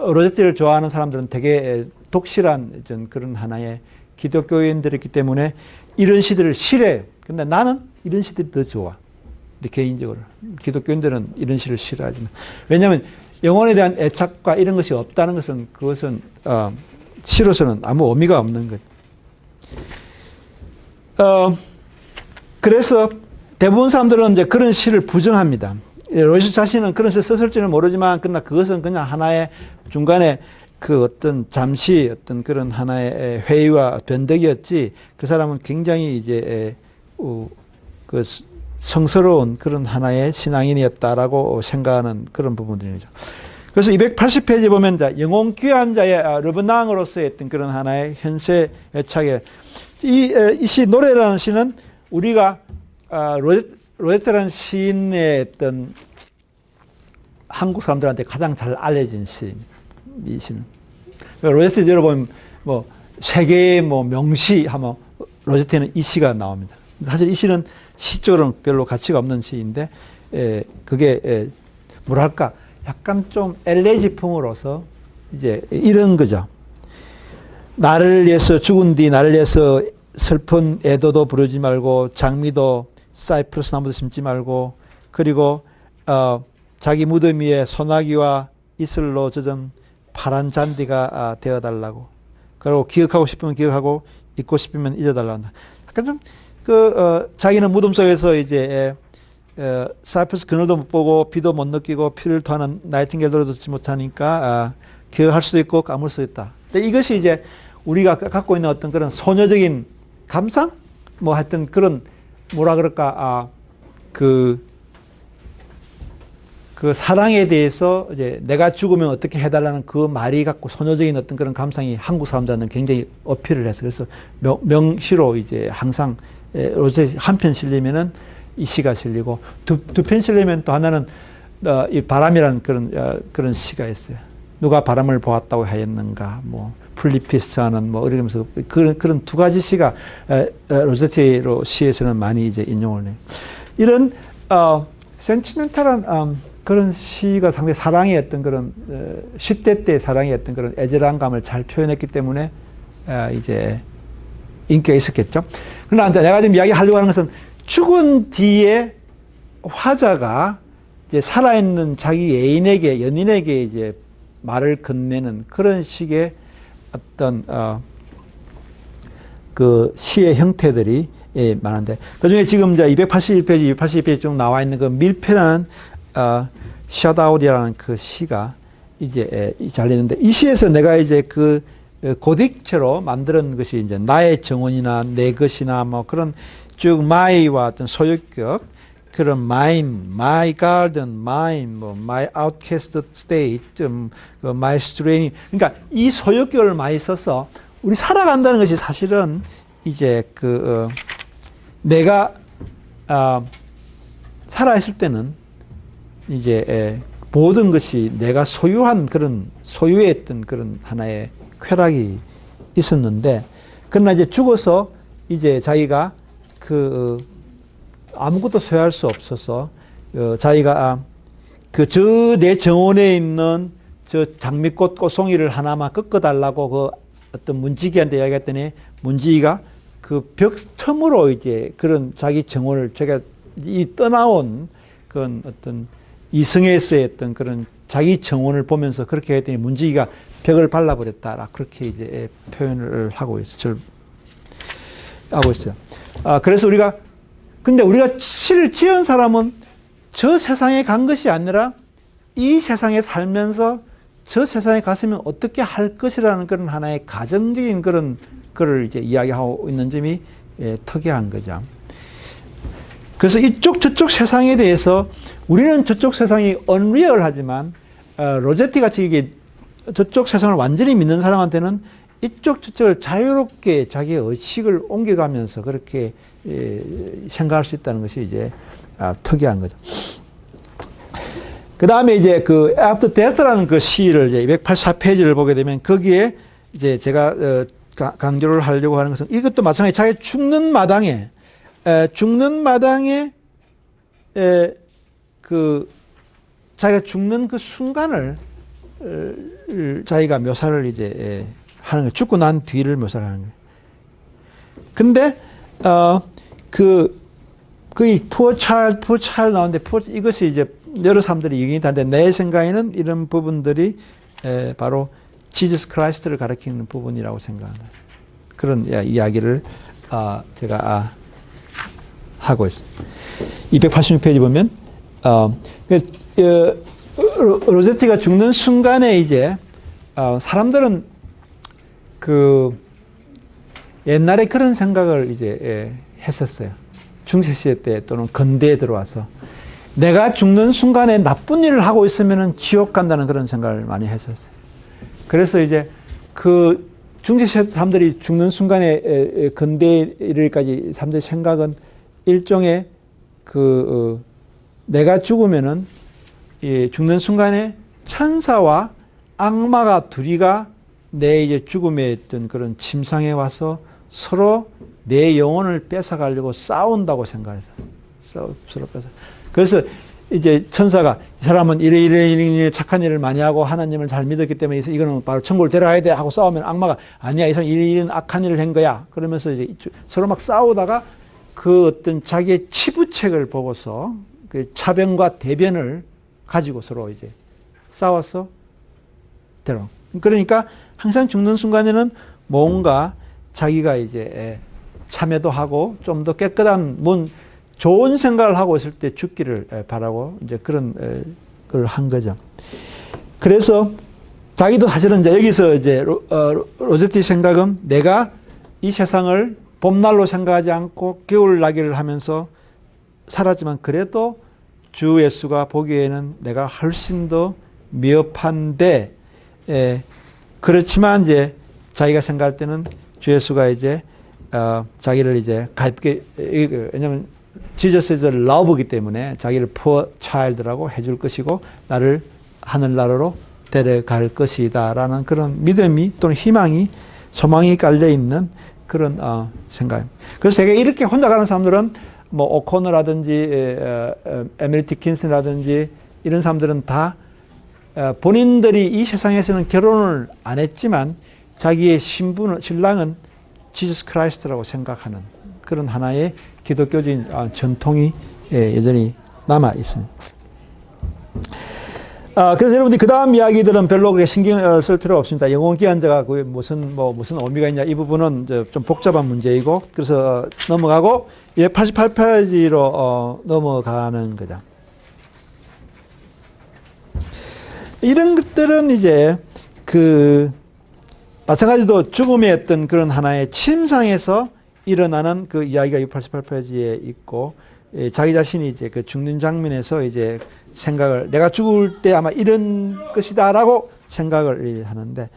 로제티를 좋아하는 사람들은 되게 독실한 그런 하나의 기독교인들이기 때문에 이런 시들을 싫어해요. 근데 나는 이런 시들이 더 좋아. 개인적으로. 기독교인들은 이런 시를 싫어하지만. 왜냐하면 영혼에 대한 애착과 이런 것이 없다는 것은 그것은 시로서는 아무 의미가 없는 것. 그래서 대부분 사람들은 이제 그런 시를 부정합니다. 로제티 자신은 그런 시를 썼을지는 모르지만 그러나 그것은 그냥 하나의 중간에 그 어떤 잠시 어떤 그런 하나의 회의와 변덕이었지 그 사람은 굉장히 이제 그 성스러운 그런 하나의 신앙인이었다라고 생각하는 그런 부분들이죠. 그래서 280페이지 보면 영혼귀환자의 러브낭으로서의 어떤 그런 하나의 현세 애착에 이 시 노래라는 시는 우리가 로제티라는 시인의 어떤 한국 사람들한테 가장 잘 알려진 시입니다. 이 시는. 로제티 여러분 뭐 세계의 뭐 명시 하면 로제티는 이 시가 나옵니다. 사실 이 시는 시적으로는 별로 가치가 없는 시인데 그게 뭐랄까 약간 좀 엘레지풍으로서 이제 이런 거죠. 나를 위해서 죽은 뒤 나를 위해서 슬픈 애도도 부르지 말고 장미도 사이프러스 나무도 심지 말고 그리고 자기 무덤 위에 소나기와 이슬로 젖은 파란 잔디가 되어달라고. 그리고 기억하고 싶으면 기억하고 잊고 싶으면 잊어달라고 한다. 약간 좀 자기는 무덤 속에서 이제 사이프러스 그늘도 못 보고 비도 못 느끼고 피를 토하는 나이팅게일 노래도 듣지 못하니까 기억할 수도 있고 까먹을 수도 있다. 근데 이것이 이제 우리가 갖고 있는 어떤 그런 소녀적인 감상? 뭐 하여튼 그런 뭐라 그럴까 그 사랑에 대해서 이제 내가 죽으면 어떻게 해달라는 그 말이 갖고 소녀적인 어떤 그런 감상이 한국 사람들은 굉장히 어필을 해서 그래서 명시로 이제 항상 로제 한 편 실리면은 이 시가 실리고 두 편 실리면 또 하나는 이 바람이라는 그런 시가 있어요. 누가 바람을 보았다고 하였는가 뭐 플리피스하는 뭐 이러면서 그런 두 가지 시가 로제티로 시에서는 많이 이제 인용을 해요. 이런 센티멘탈한 그런 시가 상당히 사랑의 어떤 그런 10대 때 사랑의 어떤 그런 애절한 감을 잘 표현했기 때문에 이제 인기가 있었겠죠. 그러나 이제 내가 지금 이야기하려고 하는 것은 죽은 뒤에 화자가 이제 살아있는 자기 애인에게 연인에게 이제 말을 건네는 그런 식의 어떤 그 시의 형태들이 많은데 그중에 지금 이제 281페이지, 282페이지 쭉 나와 있는 그 밀폐라는 셧아웃이라는 그 시가 이제 잘리는데 이 시에서 내가 이제 그 고딕체로 만드는 것이 이제 나의 정원이나 내 것이나 뭐 그런 쭉 my와 어떤 소유격 그런 mine, my garden, mine, 뭐 my outcast state, my straining 그러니까 이 소유격을 많이 써서 우리 살아간다는 것이 사실은 이제 내가 살아있을 때는 이제 모든 것이 내가 소유한 그런 소유했던 그런 하나의 쾌락이 있었는데 그러나 이제 죽어서 이제 자기가 아무것도 소유할 수 없어서 자기가 저 내 정원에 있는 저 장미꽃 꽃송이를 하나만 꺾어달라고 그 어떤 문지기한테 이야기했더니 문지기가 그 벽 틈으로 이제 그런 자기 정원을 제가 이 떠나온 그런 어떤 이승에서의 어떤 그런 자기 정원을 보면서 그렇게 했더니 문지기가 벽을 발라버렸다. 그렇게 이제 표현을 하고 있어요. 그래서 근데 우리가 시를 지은 사람은 저 세상에 간 것이 아니라 이 세상에 살면서 저 세상에 갔으면 어떻게 할 것이라는 그런 하나의 가정적인 그런 거를 이제 이야기하고 있는 점이 특이한 거죠. 그래서 이쪽 저쪽 세상에 대해서 우리는 저쪽 세상이 unreal하지만 로제티 같이 이게 저쪽 세상을 완전히 믿는 사람한테는 이쪽 저쪽을 자유롭게 자기의 의식을 옮겨가면서 그렇게 생각할 수 있다는 것이 이제 특이한 거죠. 그 다음에 이제 그 After Death라는 그 시를 이제 284페이지를 보게 되면 거기에 이제 제가 강조를 하려고 하는 것은 이것도 마찬가지 자기 죽는 마당에 자기가 죽는 그 순간을 자기가 묘사를 이제 하는 거예요. 죽고 난 뒤를 묘사를 하는 거예요. 근데 이 poor child 나오는데 이것이 이제 여러 사람들이 얘기는 하는데 내 생각에는 이런 부분들이 바로 지저스 크라이스트를 가리키는 부분이라고 생각한다. 그런 이야기를 제가 하고 있어요. 286페이지 보면 로제티가 죽는 순간에 이제 사람들은 옛날에 그런 생각을 이제 했었어요. 중세시대 때 또는 근대에 들어와서 내가 죽는 순간에 나쁜 일을 하고 있으면 지옥 간다는 그런 생각을 많이 했었어요. 그래서 이제 중세시대 사람들이 죽는 순간에 근대에 이르기까지 사람들의 생각은 일종의 내가 죽으면은 죽는 순간에 천사와 악마가 둘이가 내 이제 죽음에 있던 그런 침상에 와서 서로 내 영혼을 뺏어가려고 싸운다고 생각해요. 서로 뺏어. 그래서 이제 천사가 이 사람은 이래 착한 일을 많이 하고 하나님을 잘 믿었기 때문에 이거는 바로 천국을 데려가야 돼 하고 싸우면 악마가 아니야, 이 사람 이런 악한 일을 한 거야. 그러면서 이제 서로 막 싸우다가 그 어떤 자기의 치부책을 보고서 그 차변과 대변을 가지고 서로 이제 싸워서 데려. 그러니까 항상 죽는 순간에는 뭔가 자기가 이제 참여도 하고 좀 더 깨끗한 좋은 생각을 하고 있을 때 죽기를 바라고 이제 그런 걸 한 거죠. 그래서 자기도 사실은 이제 여기서 이제 로제티 생각은 내가 이 세상을 봄날로 생각하지 않고 겨울나기를 하면서 살았지만 그래도 주 예수가 보기에는 내가 훨씬 더 미흡한데 그렇지만 이제 자기가 생각할 때는 주 예수가 이제 자기를 이제 가볍게 왜냐하면 Jesus is love이기 때문에 자기를 poor child라고 해줄 것이고 나를 하늘나라로 데려갈 것이다 라는 그런 믿음이 또는 희망이 소망이 깔려있는 그런 생각입니다. 그래서 제가 이렇게 혼자 가는 사람들은 뭐 오코너라든지 에밀리 디킨슨이라든지 이런 사람들은 다 본인들이 이 세상에서는 결혼을 안 했지만 자기의 신랑은 지저스 크라이스트라고 생각하는 그런 하나의 기독교적인 전통이 여전히 남아 있습니다. 그래서 여러분들이 그 다음 이야기들은 별로 그렇게 신경을 쓸 필요 없습니다. 영혼기한자가 무슨 의미가 있냐 이 부분은 좀 복잡한 문제이고 그래서 넘어가고 88페이지로 넘어가는 거죠. 이런 것들은 이제 마찬가지로 죽음의 어떤 그런 하나의 침상에서 일어나는 그 이야기가 88페이지에 있고 자기 자신이 이제 그 죽는 장면에서 이제 생각을 내가 죽을 때 아마 이런 것이다라고 생각을 하는데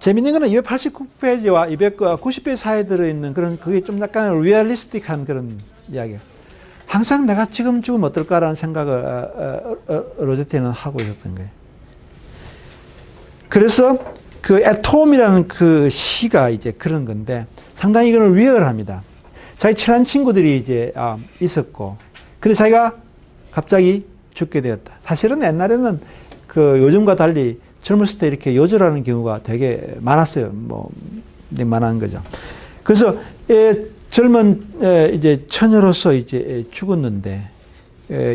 재밌는 거는 289페이지와 290페이지 사이에 들어있는 그런 그게 좀 약간 리얼리스틱한 그런 이야기예요. 항상 내가 지금 죽으면 어떨까라는 생각을 로제티는 하고 있었던 거예요. 그래서 그 애톰이라는 그 시가 이제 그런 건데 상당히 이거는 리얼합니다. 자기 친한 친구들이 이제 있었고 근데 자기가 갑자기 죽게 되었다. 사실은 옛날에는 그 요즘과 달리 젊었을 때 이렇게 요절하는 경우가 되게 많았어요. 많은 거죠. 그래서 젊은 이제 처녀로서 이제 죽었는데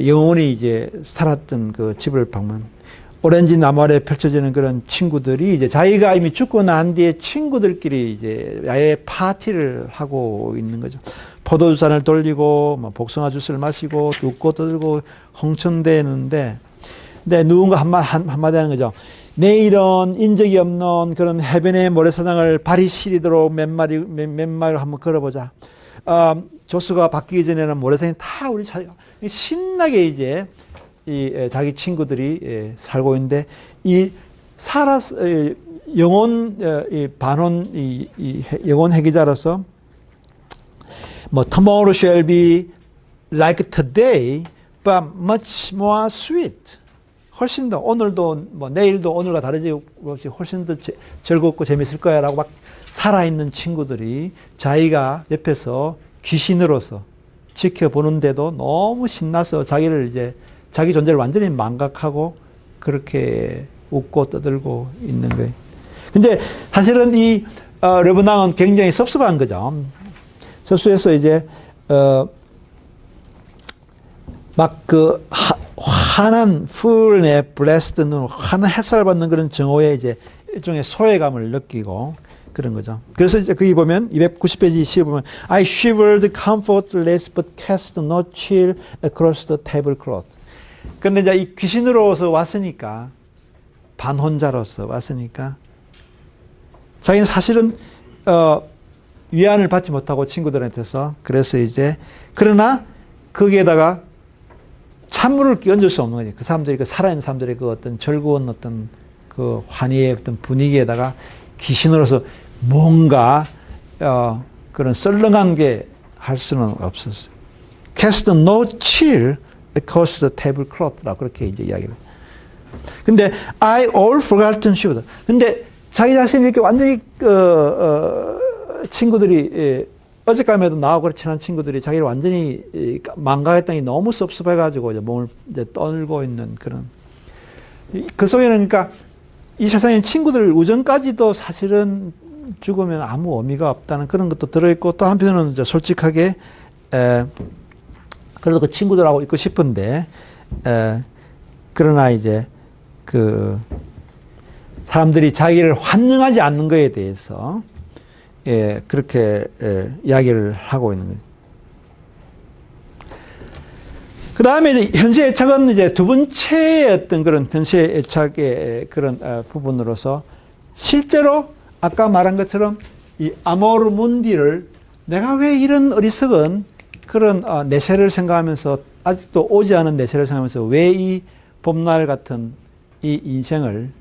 영원히 이제 살았던 그 집을 방문. 오렌지 나무 아래 펼쳐지는 그런 친구들이 이제 자기가 이미 죽고 난 뒤에 친구들끼리 이제 야외 파티를 하고 있는 거죠. 포도주잔을 돌리고 복숭아 주스를 마시고 웃고 떠들고 홍천대는데 근데 누군가 한마디 하는 거죠. 내일은 인적이 없는 그런 해변의 모래사장을 발이 시리도록 몇 마리로 한번 걸어보자. 조수가 바뀌기 전에는 모래사장이 다 우리 신나게 이제 자기 친구들이 살고 있는데 영혼 반원 영혼 회계자로서 tomorrow shall be like today, but much more sweet. 훨씬 더 오늘도 내일도 오늘과 다르지 없이 훨씬 더 즐겁고 재밌을 거야라고 막 살아있는 친구들이 자기가 옆에서 귀신으로서 지켜보는데도 너무 신나서 자기 존재를 완전히 망각하고 그렇게 웃고 떠들고 있는 거예요. 근데 사실은 이 르브낭은 굉장히 섭섭한 거죠. 섭섭해서 이제 막 그 환한 풀의 블레스드 눈 환한 햇살 받는 그런 정오에 이제 일종의 소외감을 느끼고 그런 거죠. 그래서 이제 거기 보면 290페이지 시에 보면 I shivered comfortless but cast no chill across the tablecloth. 근데 이제 이 귀신으로서 왔으니까 반혼자로서 왔으니까 자기는 사실은 위안을 받지 못하고 친구들한테서 그래서 이제 그러나 거기에다가 찬물을 끼얹을 수 없는 거지. 그 사람들이 그 살아있는 사람들의 그 어떤 즐거운 어떤 그 환희의 어떤 분위기에다가 귀신으로서 뭔가 그런 썰렁한 게 할 수는 없었어요. Cast no chill across the tablecloth라고 그렇게 이제 이야기를. 근데 I all forgotten shivered. 근데 자기 자신이 이렇게 완전히 친구들이 어젯밤에도 나하고 친한 친구들이 자기를 완전히 망가했다니 너무 섭섭해가지고 이제 몸을 이제 떨고 있는 그런. 그 속에는 그러니까 이 세상에 친구들 우정까지도 사실은 죽으면 아무 의미가 없다는 그런 것도 들어있고, 또 한편으로는 이제 솔직하게 그래도 그 친구들하고 있고 싶은데, 그러나 이제 그 사람들이 자기를 환영하지 않는 것에 대해서 그렇게 이야기를 하고 있는 거예요. 그 다음에 이제 현세 애착은 이제 두 번째의 어떤 그런 현세 애착의 그런 부분으로서, 실제로 아까 말한 것처럼 이 아모르 문디를 내가 왜 이런 어리석은 그런 내세를 생각하면서, 아직도 오지 않은 내세를 생각하면서 왜 이 봄날 같은 이 인생을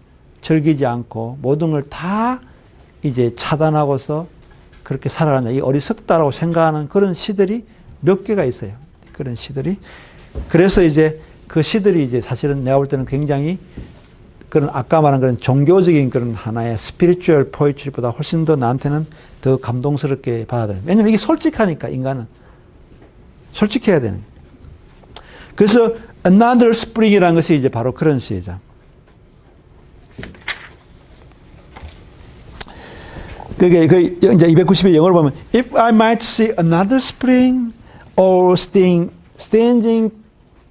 즐기지 않고 모든 걸 다 이제 차단하고서 그렇게 살아가냐, 이 어리석다라고 생각하는 그런 시들이 몇 개가 있어요. 그런 시들이. 그래서 이제 그 시들이 이제 사실은 내가 볼 때는 굉장히 그런 아까 말한 그런 종교적인 그런 하나의 스피리추얼 포이트리보다 훨씬 더 나한테는 더 감동스럽게 받아들여요. 왜냐면 이게 솔직하니까, 인간은. 솔직해야 되는 거예요. 그래서 Another Spring이라는 것이 이제 바로 그런 시죠. 그게 이제 290의 영어로 보면 If I might see another spring or standing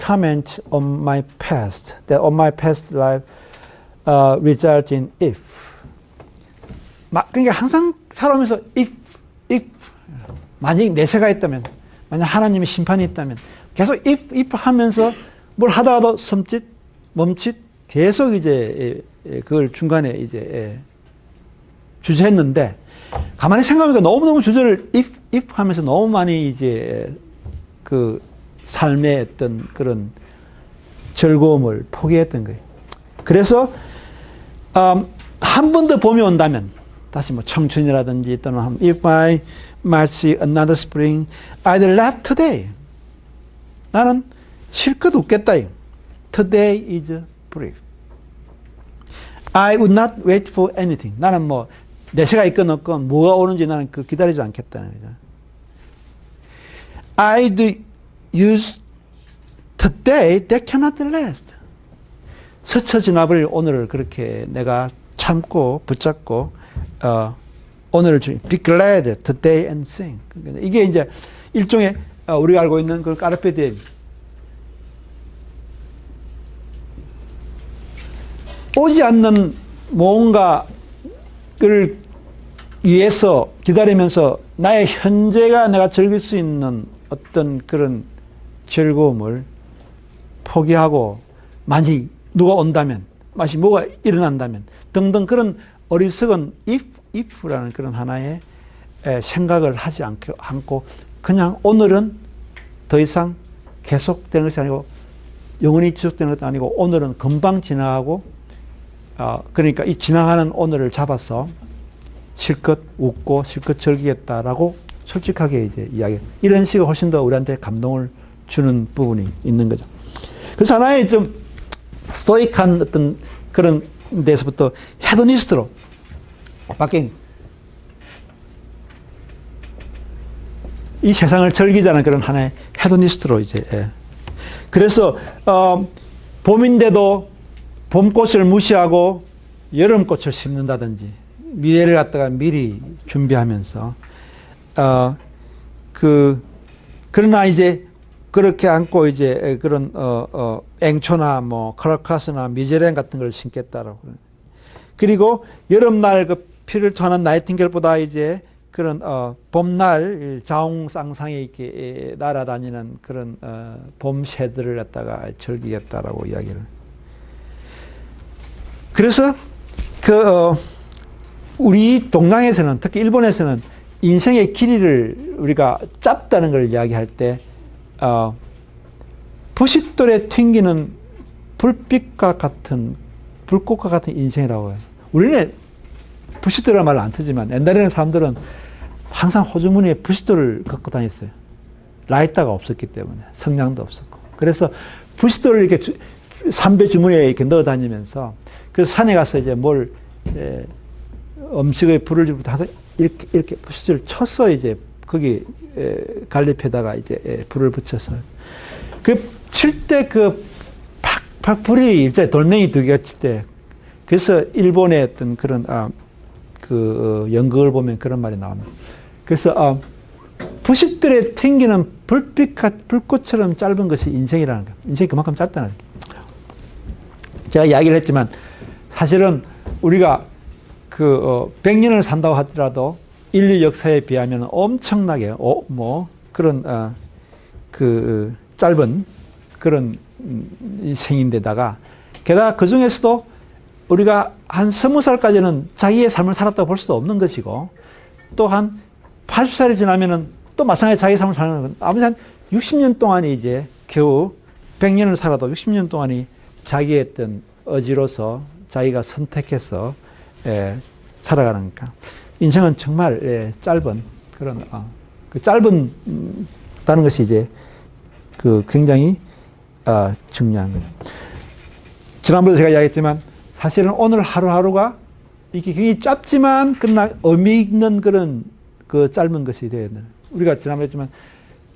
comment on my past, that on my past life result in if. 그러니까 항상 살아오면서 if 만약 내세가 있다면, 만약 하나님의 심판이 있다면 계속 if 하면서 뭘 하다가도 섬짓 멈칫 계속 이제 그걸 중간에 이제 주저했는데, 가만히 생각하니까 너무너무 주저를 if 하면서 너무 많이 이제 그 삶의 어떤 그런 즐거움을 포기했던 거예요. 그래서 한 번 더 봄이 온다면, 다시 뭐 청춘이라든지 또는 if I might see another spring, I'd laugh today. 나는 실컷 웃겠다. Today is brief. I would not wait for anything. 나는 뭐 내세가 있건 없건 뭐가 오는지 나는 그 기다리지 않겠다는 거죠. I'd use today that cannot last. 스쳐 지나버릴 오늘을 그렇게 내가 참고 붙잡고 오늘을 be glad today and sing. 이게 이제 일종의 우리가 알고 있는 그 까르페 디엠. 오지 않는 뭔가를 위해서 기다리면서 나의 현재가 내가 즐길 수 있는 어떤 그런 즐거움을 포기하고, 만약 누가 온다면, 마치 뭐가 일어난다면 등등 그런 어리석은 if라는 그런 하나의 생각을 하지 않고 그냥 오늘은 더 이상 계속되는 것이 아니고 영원히 지속되는 것도 아니고 오늘은 금방 지나가고, 그러니까 이 지나가는 오늘을 잡아서 실컷 웃고 실컷 즐기겠다라고 솔직하게 이제 이야기. 이런 식으로 훨씬 더 우리한테 감동을 주는 부분이 있는 거죠. 그래서 하나의 좀 스토이크한 어떤 그런 데서부터 헤도니스트로 바뀐, 이 세상을 즐기자는 그런 하나의 헤도니스트로 이제. 그래서 봄인데도 봄꽃을 무시하고 여름꽃을 심는다든지, 미래를 갖다가 미리 준비하면서 그러나 이제 그렇게 않고 이제 그런 앵초나 뭐 크라카스나 미제렌 같은 걸 심겠다라고. 그리고 여름날 그 피를 토하는 나이팅게일보다 이제 그런 봄날 자웅상상에 이렇게 날아다니는 그런 봄새들을 갖다가 즐기겠다라고 이야기를. 그래서 우리 동양에서는, 특히 일본에서는 인생의 길이를 우리가 짧다는 걸 이야기할 때 부싯돌에 튕기는 불꽃과 같은 인생이라고 해요. 우리는 부싯돌이라는 말을 안 쓰지만 옛날에는 사람들은 항상 호주머니에 부싯돌을 갖고 다녔어요. 라이터가 없었기 때문에, 성냥도 없었고. 그래서 부싯돌을 이렇게 삼배 주머니에 이렇게 넣어 다니면서, 그래서 산에 가서 이제 음식의 불을 지르고 이렇게 부싯돌을 쳤어. 이제 거기 갈잎에다가 이제 불을 붙여서 칠 때 팍팍 불이 일자리 돌멩이 두 개가 칠 때 그래서 일본의 어떤 그런 연극을 보면 그런 말이 나옵니다. 그래서 부식들에 튕기는 불꽃처럼 짧은 것이 인생이라는 거. 인생이 그만큼 짧다는 거. 제가 이야기를 했지만 사실은 우리가 100년을 산다고 하더라도 인류 역사에 비하면 엄청나게 그런 짧은 그런 생인데다가 게다가 그 중에서도 우리가 한 20살까지는 자기의 삶을 살았다고 볼 수도 없는 것이고 또 한 80살이 지나면은 또 마찬가지 자기의 삶을 사는 건 아무리 한 60년 동안이 이제 겨우 100년을 살아도 60년 동안이 자기의 어떤 의지로서 자기가 선택해서 살아가는 거니까 인생은 정말 짧은 그런 짧은다는 것이 이제 굉장히 중요한 거죠. 지난번에 제가 이야기했지만 사실은 오늘 하루하루가 이렇게 굉장히 짧지만 그러나 의미 있는 그런 짧은 것이 되어야 되는. 우리가 지난번에 했지만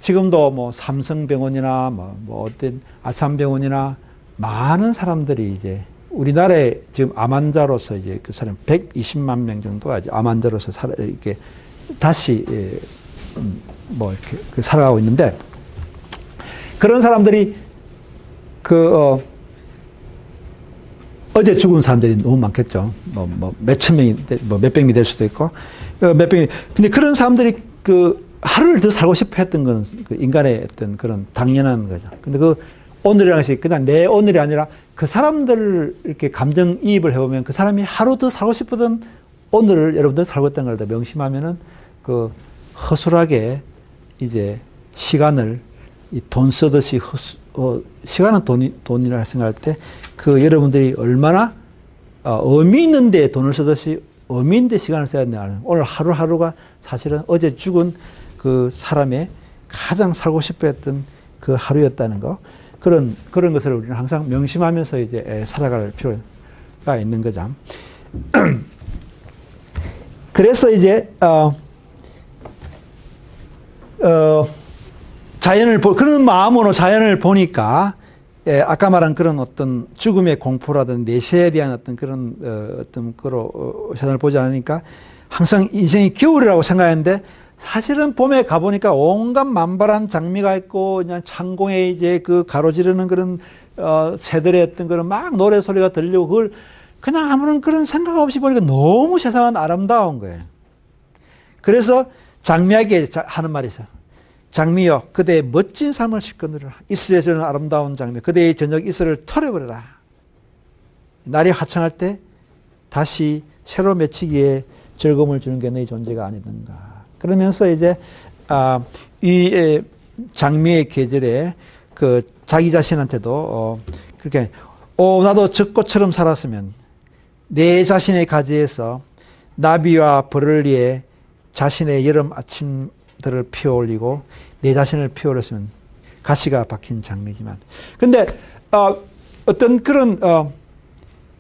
지금도 뭐 삼성병원이나 뭐 어떤 아산병원이나 많은 사람들이 이제 우리나라에 지금 암 환자로서 이제 그 사람 120만 명 정도가 이제 암 환자로서 이렇게 다시 이렇게 살아가고 있는데 그런 사람들이 어제 죽은 사람들이 너무 많겠죠. 몇천 명이, 몇백 명이 될 수도 있고, 몇백 명이. 근데 그런 사람들이 하루를 더 살고 싶어 했던 건 인간의 어떤 그런 당연한 거죠. 근데 오늘이라는 것이 그냥 내 오늘이 아니라 그 사람들을 이렇게 감정이입을 해보면 그 사람이 하루 더 살고 싶었던 오늘을 여러분들 살고 있다는 걸 더 명심하면은 허술하게 이제 시간을 돈 쓰듯이 시간은 돈이라 생각할 때 여러분들이 얼마나 의미 있는데 돈을 쓰듯이 의미 있는데 시간을 써야 되나. 오늘 하루하루가 사실은 어제 죽은 그 사람의 가장 살고 싶어 했던 그 하루였다는 거. 그런 것을 우리는 항상 명심하면서 이제 살아갈 필요가 있는 거죠. 그래서 이제, 그런 마음으로 자연을 보니까, 아까 말한 그런 어떤 죽음의 공포라든 내세에 대한 어떤 그런, 자연을 보지 않으니까 항상 인생이 겨울이라고 생각했는데 사실은 봄에 가보니까 온갖 만발한 장미가 있고, 그냥 창공에 이제 가로지르는 그런, 새들의 어떤 그런 막 노래 소리가 들리고 그걸 그냥 아무런 그런 생각 없이 보니까 너무 세상은 아름다운 거예요. 그래서 장미에게 하는 말이 있어요. 장미여, 그대의 멋진 삶을 실컷 누려라. 이슬에서는 아름다운 장미, 그대의 저녁 이슬을 털어버려라. 날이 화창할 때 다시 새로 맺히기에 즐거움을 주는 게 너의 존재가 아니던가. 그러면서 이제 이 장미의 계절에 자기 자신한테도 그렇게 나도 저 꽃처럼 살았으면 내 자신의 가지에서 나비와 벌을 위해 자신의 여름 아침들을 피어올리고 내 자신을 피어올렸으면 가시가 박힌 장미지만 근데 어떤 그런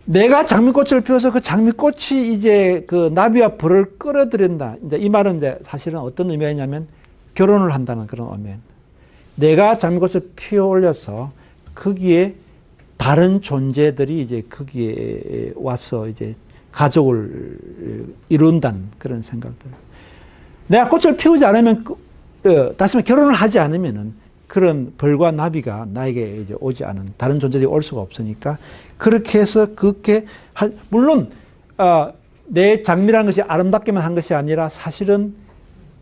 내가 장미꽃을 피워서 그 장미꽃이 이제 나비와 벌을 끌어들인다. 이제 이 말은 이제 사실은 어떤 의미가 있냐면 결혼을 한다는 그런 의미예요. 내가 장미꽃을 피워 올려서 거기에 다른 존재들이 이제 거기에 와서 이제 가족을 이룬다는 그런 생각들. 내가 꽃을 피우지 않으면, 다시 말해 결혼을 하지 않으면은 그런 벌과 나비가 나에게 이제 오지 않은 다른 존재들이 올 수가 없으니까 그렇게 해서 물론 내 장미라는 것이 아름답게만 한 것이 아니라 사실은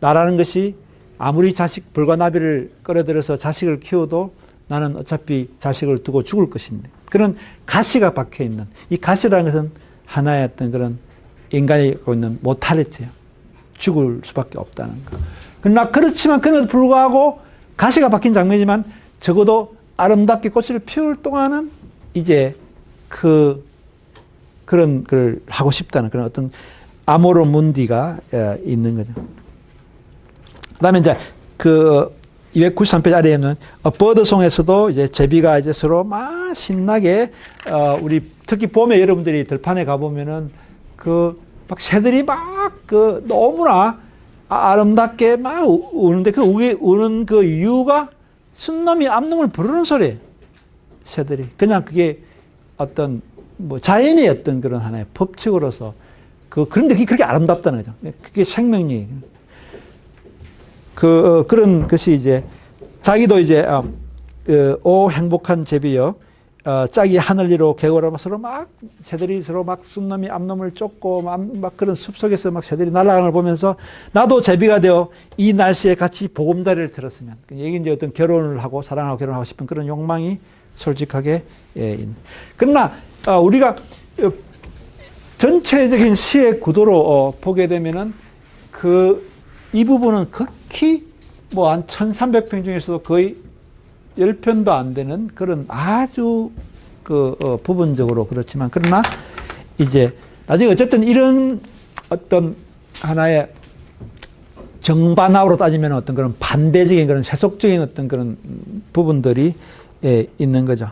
나라는 것이 아무리 벌과 나비를 끌어들여서 자식을 키워도 나는 어차피 자식을 두고 죽을 것인데 그런 가시가 박혀 있는 이 가시라는 것은 하나의 어떤 그런 인간이 갖고 있는 모탈리티예요. 죽을 수밖에 없다는 거. 그러나 그렇지만 그럼에도 불구하고 가시가 박힌 장미지만 적어도 아름답게 꽃을 피울 동안은 이제 그런 걸 하고 싶다는 그런 어떤 아모르 문디가 있는 거죠. 그 다음에 이제 293페이지 아래에는 버드송에서도 이제 제비가 이제 서로 막 신나게 우리 특히 봄에 여러분들이 들판에 가보면은 막 새들이 막 너무나 아름답게 막 우는데 그 우는 그 이유가 순놈이 암놈을 부르는 소리예요. 새들이. 그냥 그게 어떤 뭐 자연의 어떤 그런 하나의 법칙으로서 그런데 그게 그렇게 아름답다는 거죠. 그게 생명력이. 그런 것이 이제 자기도 이제 오 행복한 제비여 짝이 하늘 위로 개고라 서로 막 새들이 서로 막 순놈이 암놈을 쫓고 막 그런 숲속에서 막 새들이 날아가는 걸 보면서 나도 제비가 되어 이 날씨에 같이 보금자리를 들었으면 이게 이제 어떤 결혼을 하고 사랑하고 결혼하고 싶은 그런 욕망이 솔직하게 있는. 그러나 우리가 전체적인 시의 구도로 보게 되면은 이 부분은 극히 뭐 한 1300평 중에서도 거의 10편도 안 되는 그런 아주 부분적으로 그렇지만 그러나 이제 나중에 어쨌든 이런 어떤 하나의 정반합으로 따지면 어떤 그런 반대적인 그런 세속적인 어떤 그런 부분들이 있는 거죠.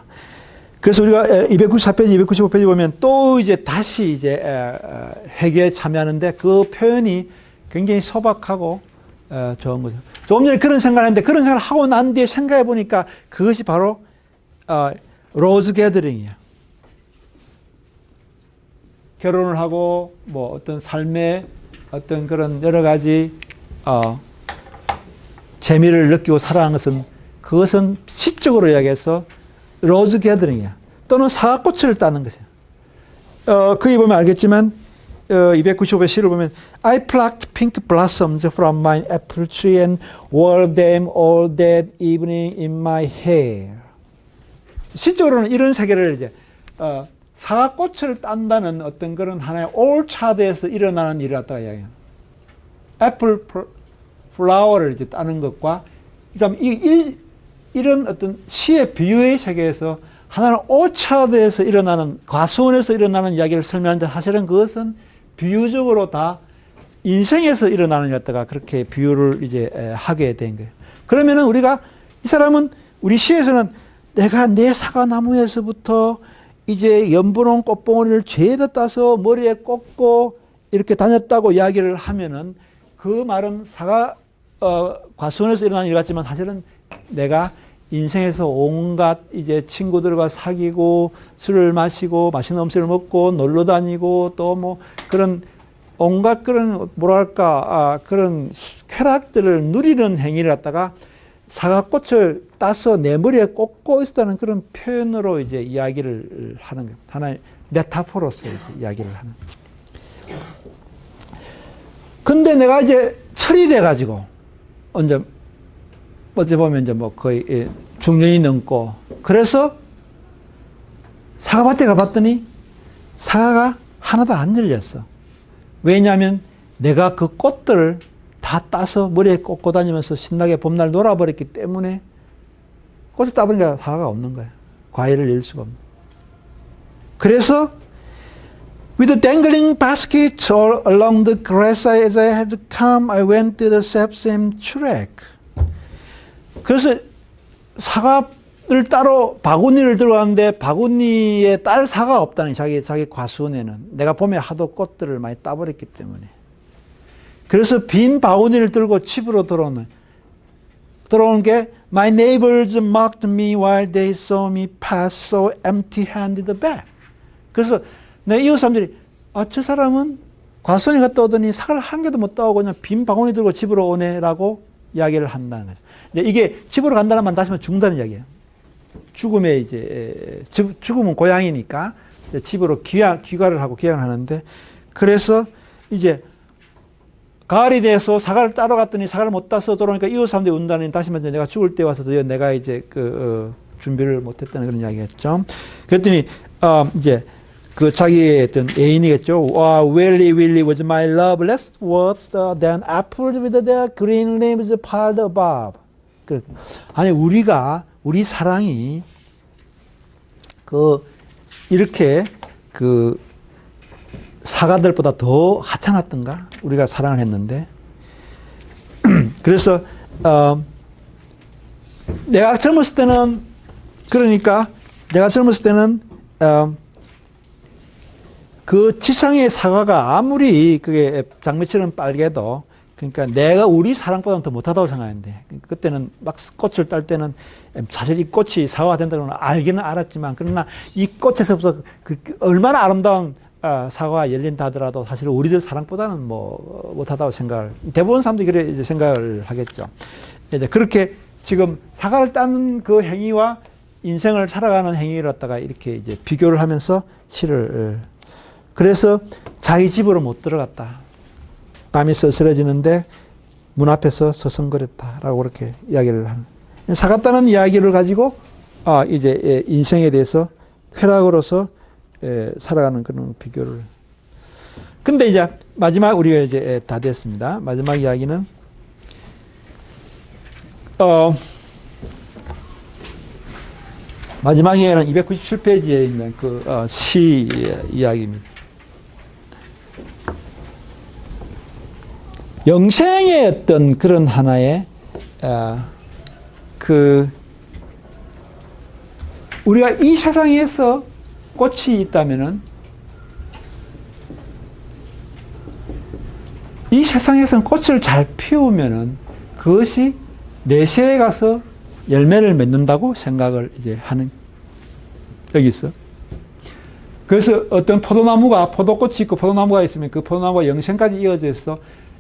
그래서 우리가 294페이지, 295페이지 보면 또 이제 다시 이제 회개에 참여하는데 그 표현이 굉장히 소박하고 좋은 거죠. 조금 전에 그런 생각을 했는데 그런 생각을 하고 난 뒤에 생각해 보니까 그것이 바로 로즈 게더링이에요. 결혼을 하고 뭐 어떤 삶의 어떤 그런 여러 가지 재미를 느끼고 살아가는 것은 그것은 시적으로 이야기해서 로즈 게더링이야. 또는 사과꽃을 따는 것이야. 거기 보면 알겠지만 295의 시를 보면 I plucked pink blossoms from my apple tree and wore them all that evening in my hair. 시적으로는 이런 세계를 이제 사과꽃을 딴다는 어떤 그런 하나의 올차드에서 일어나는 일을 갖다가 이야기해요. 애플 플라워를 이제 따는 것과 그다음 이런 어떤 시의 비유의 세계에서 하나는 오차드에서 일어나는 과수원에서 일어나는 이야기를 설명하는데 사실은 그것은 비유적으로 다 인생에서 일어나는 일다가 그렇게 비유를 이제 하게 된 거예요. 그러면은 우리가 이 사람은 우리 시에서는 내가 내 사과나무에서부터 이제 연분홍 꽃봉오리를 죄다 따서 머리에 꽂고 이렇게 다녔다고 이야기를 하면은 그 말은 과수원에서 일어나는 일 같지만 사실은 내가 인생에서 온갖 이제 친구들과 사귀고 술을 마시고 맛있는 음식을 먹고 놀러 다니고 또 뭐 그런 온갖 그런 뭐랄까 그런 쾌락들을 누리는 행위를 갖다가 사과꽃을 따서 내 머리에 꽂고 있었다는 그런 표현으로 이제 이야기를 하는 거예요. 하나의 메타포로서 이야기를 하는. 근데 내가 이제 철이 돼가지고 어제 보면 이제 뭐 거의 중년이 넘고 그래서 사과밭에 가봤더니 사과가 하나도 안 열렸어. 왜냐하면 내가 그 꽃들을 다 따서 머리에 꽂고 다니면서 신나게 봄날 놀아버렸기 때문에 꽃을 따보니까 사과가 없는 거야. 과일을 열 수가 없는. 그래서 with a dangling basket all along the grass as I had come, I went to the self-same track. 그래서 사과를 따로 바구니를 들고 갔는데 바구니에 딸 사과가 없다는 자기 과수원에는 내가 봄에 하도 꽃들을 많이 따버렸기 때문에 그래서 빈 바구니를 들고 집으로 들어오는 게 My neighbors mocked me while they saw me pass so empty-handed back. 그래서 내 이웃 사람들이 저 사람은 과수원에 갔다 오더니 사과를 한 개도 못 따오고 그냥 빈 바구니 들고 집으로 오네라고 이야기를 한다는 거죠. 이게 집으로 간다는 말 다시 말해 죽는다는 이야기예요. 죽음에 이제 죽음은 고향이니까 집으로 귀가를 하고 귀향을 하는데 그래서 이제 가을이 돼서 사과를 따러 갔더니 사과를 못 따서 돌아오니까 이웃 사람들이 운다니 다시 말해 내가 죽을 때 와서 내가 이제 준비를 못했다는 그런 이야기였죠. 그랬더니 이제 자기의 어떤 애인이겠죠. Willie was my love less worth than apples with their green leaves piled above. 아니 우리 사랑이 이렇게 사과들보다 더 하찮았던가? 우리가 사랑을 했는데 그래서 내가 젊었을 때는 그 지상의 사과가 아무리 그게 장미처럼 빨개도 그러니까 내가 우리 사랑보다는 더 못하다고 생각했는데 그때는 막 꽃을 딸 때는 사실 이 꽃이 사과된다고 알기는 알았지만 그러나 이 꽃에서부터 얼마나 아름다운 사과가 열린다 하더라도 사실 우리들 사랑보다는 뭐 못하다고 생각을 대부분 사람들이 그래 이제 생각을 하겠죠. 이제 그렇게 지금 사과를 따는 그 행위와 인생을 살아가는 행위를 갖다가 이렇게 이제 비교를 하면서 시를 그래서 자기 집으로 못 들어갔다. 밤이 쓸쓸해지는데 문 앞에서 서성거렸다라고 그렇게 이야기를 하는. 사과 따는 이야기를 가지고 이제 인생에 대해서 쾌락으로서 살아가는 그런 비교를. 근데 이제 마지막 우리가 이제 다 됐습니다. 마지막 이야기는 마지막 이야기는 297페이지에 있는 그 시 이야기입니다. 영생의 어떤 그런 하나의 우리가 이 세상에서 꽃이 있다면은 이 세상에서는 꽃을 잘 피우면은 그것이 내세에 가서 열매를 맺는다고 생각을 이제 하는 여기 있어. 그래서 어떤 포도꽃이 있고 포도나무가 있으면 그 포도나무가 영생까지 이어져 있어.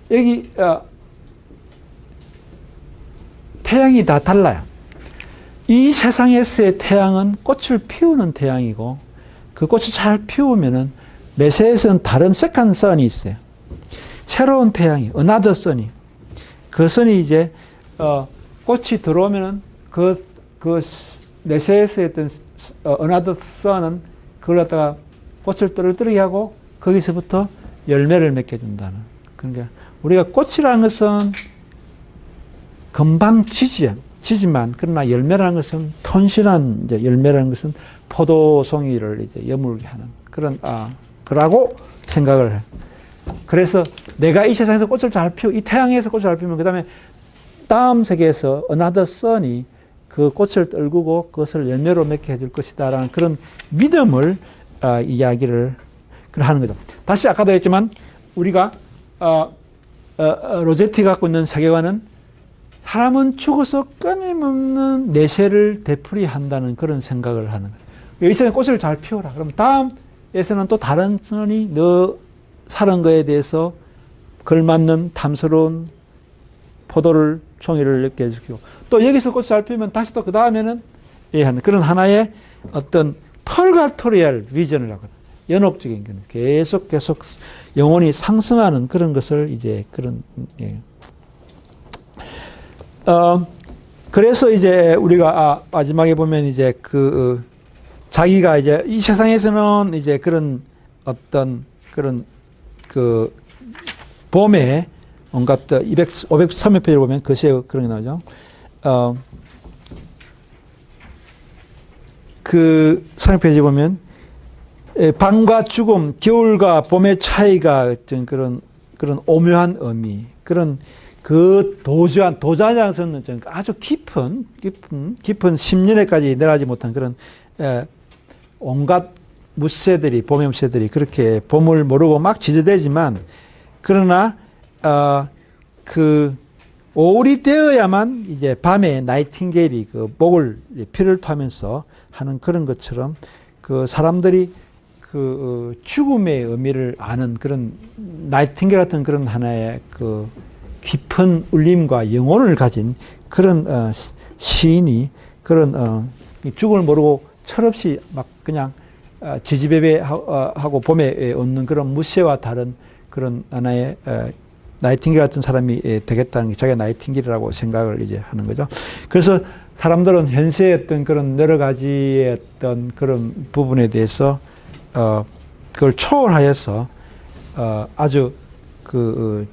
여기 태양이 다 달라요. 이 세상에서의 태양은 꽃을 피우는 태양이고 그 꽃을 잘 피우면은 내세에서는 다른 세컨 선이 있어요. 새로운 태양이 another sun이 그 선이 이제 꽃이 들어오면은 그 내세에서 했던 another sun은 그걸 갖다가 꽃을 떨어뜨리게 하고 거기서부터 열매를 맺게 준다는. 그러니까 우리가 꽃이라는 것은 금방 지지만 그러나 열매라는 것은 튼실한 이제 열매라는 것은 포도송이를 이제 여물게 하는 그런 그라고 생각을 해. 그래서 내가 이 세상에서 꽃을 잘 이 태양에서 꽃을 잘 피우면 그다음에 다음 세계에서 another sun이 그 꽃을 떨구고 그것을 열매로 맺게 해줄 것이다라는 그런 믿음을 이야기를 하는 거죠. 다시 아까도 했지만 우리가 로제티가 갖고 있는 세계관은 사람은 죽어서 끊임없는 내세를 되풀이한다는 그런 생각을 하는 거예요. 이 세상에 꽃을 잘 피워라. 그럼 다음에서는 또 다른 선이 너 사는 거에 대해서 걸맞는 탐스러운 포도를 송이를 넣게 해주고 또 여기서 꽃을 잘 피우면 다시 또 그 다음에는 그런 하나의 어떤 펄가토리얼 비전을 하거든. 연옥적인 건 계속 영혼이 상승하는 그런 것을 이제 그런 그래서 이제 우리가 마지막에 보면 이제 자기가 이제 이 세상에서는 이제 그런 어떤 그런 봄에 온갖 503페이지를 보면 글쎄 그런 게 나오죠. 그 3페이지 보면 밤과 죽음, 겨울과 봄의 차이가 어떤 그런 오묘한 의미, 그런 도자라는 것은 아주 깊은 심년에까지 내려가지 못한 그런 온갖 봄의 무새들이 그렇게 봄을 모르고 막 지저대지만 그러나 오울이 되어야만 이제 밤에 나이팅게일이 피를 토하면서 하는 그런 것처럼 사람들이 죽음의 의미를 아는 그런 나이팅게일 같은 그런 하나의 깊은 울림과 영혼을 가진 그런 시인이 그런 죽음을 모르고 철없이 막 그냥 지지배배하고 봄에 얻는 그런 무쇠와 다른 그런 하나의 나이팅게일 같은 사람이 되겠다는 게 자기가 나이팅게일이라고 생각을 이제 하는 거죠. 그래서 사람들은 현세의 어떤 그런 여러 가지의 어떤 그런 부분에 대해서 그걸 초월하여서 아주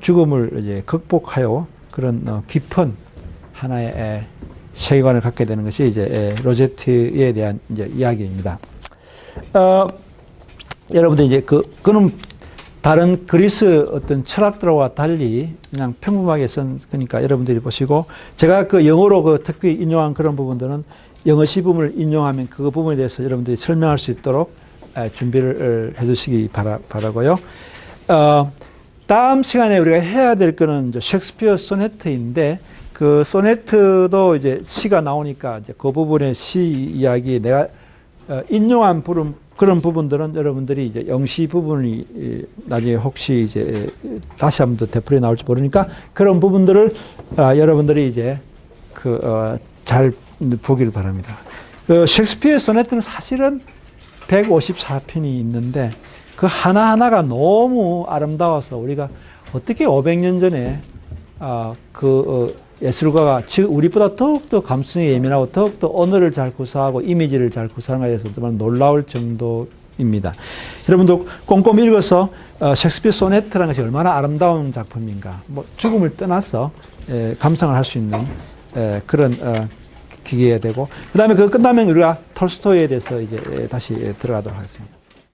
죽음을 이제 극복하여 그런 깊은 하나의 세계관을 갖게 되는 것이 이제 로제티에 대한 이제 이야기입니다. 여러분들 이제 그는 다른 그리스 어떤 철학들과 달리 그냥 평범하게 쓴 거니까 여러분들이 보시고 제가 영어로 특히 인용한 그런 부분들은 영어 시품을 인용하면 그 부분에 대해서 여러분들이 설명할 수 있도록 준비를 해두시기 바라고요. 다음 시간에 우리가 해야 될 거는 이제 셰익스피어 소네트인데 그 소네트도 이제 시가 나오니까 이제 그 부분의 시 이야기 내가 인용한 그런 부분들은 여러분들이 이제 영시 부분이 나중에 혹시 이제 다시 한번 더 되풀이 나올지 모르니까 그런 부분들을 여러분들이 이제 잘 보기를 바랍니다. 셰익스피어 소네트는 사실은 154편이 있는데 그 하나하나가 너무 아름다워서 우리가 어떻게 500년 전에 예술가가 우리보다 더욱더 감성이 예민하고 더욱더 언어를 잘 구사하고 이미지를 잘 구사하는 것에 대해서 정말 놀라울 정도입니다. 여러분도 꼼꼼히 읽어서 셰익스피어 소네트라는 것이 얼마나 아름다운 작품인가, 뭐 죽음을 떠나서 감상을 할 수 있는 그런 기계가 되고, 그 다음에 그거 끝나면 우리가 톨스토이에 대해서 이제 다시 들어가도록 하겠습니다.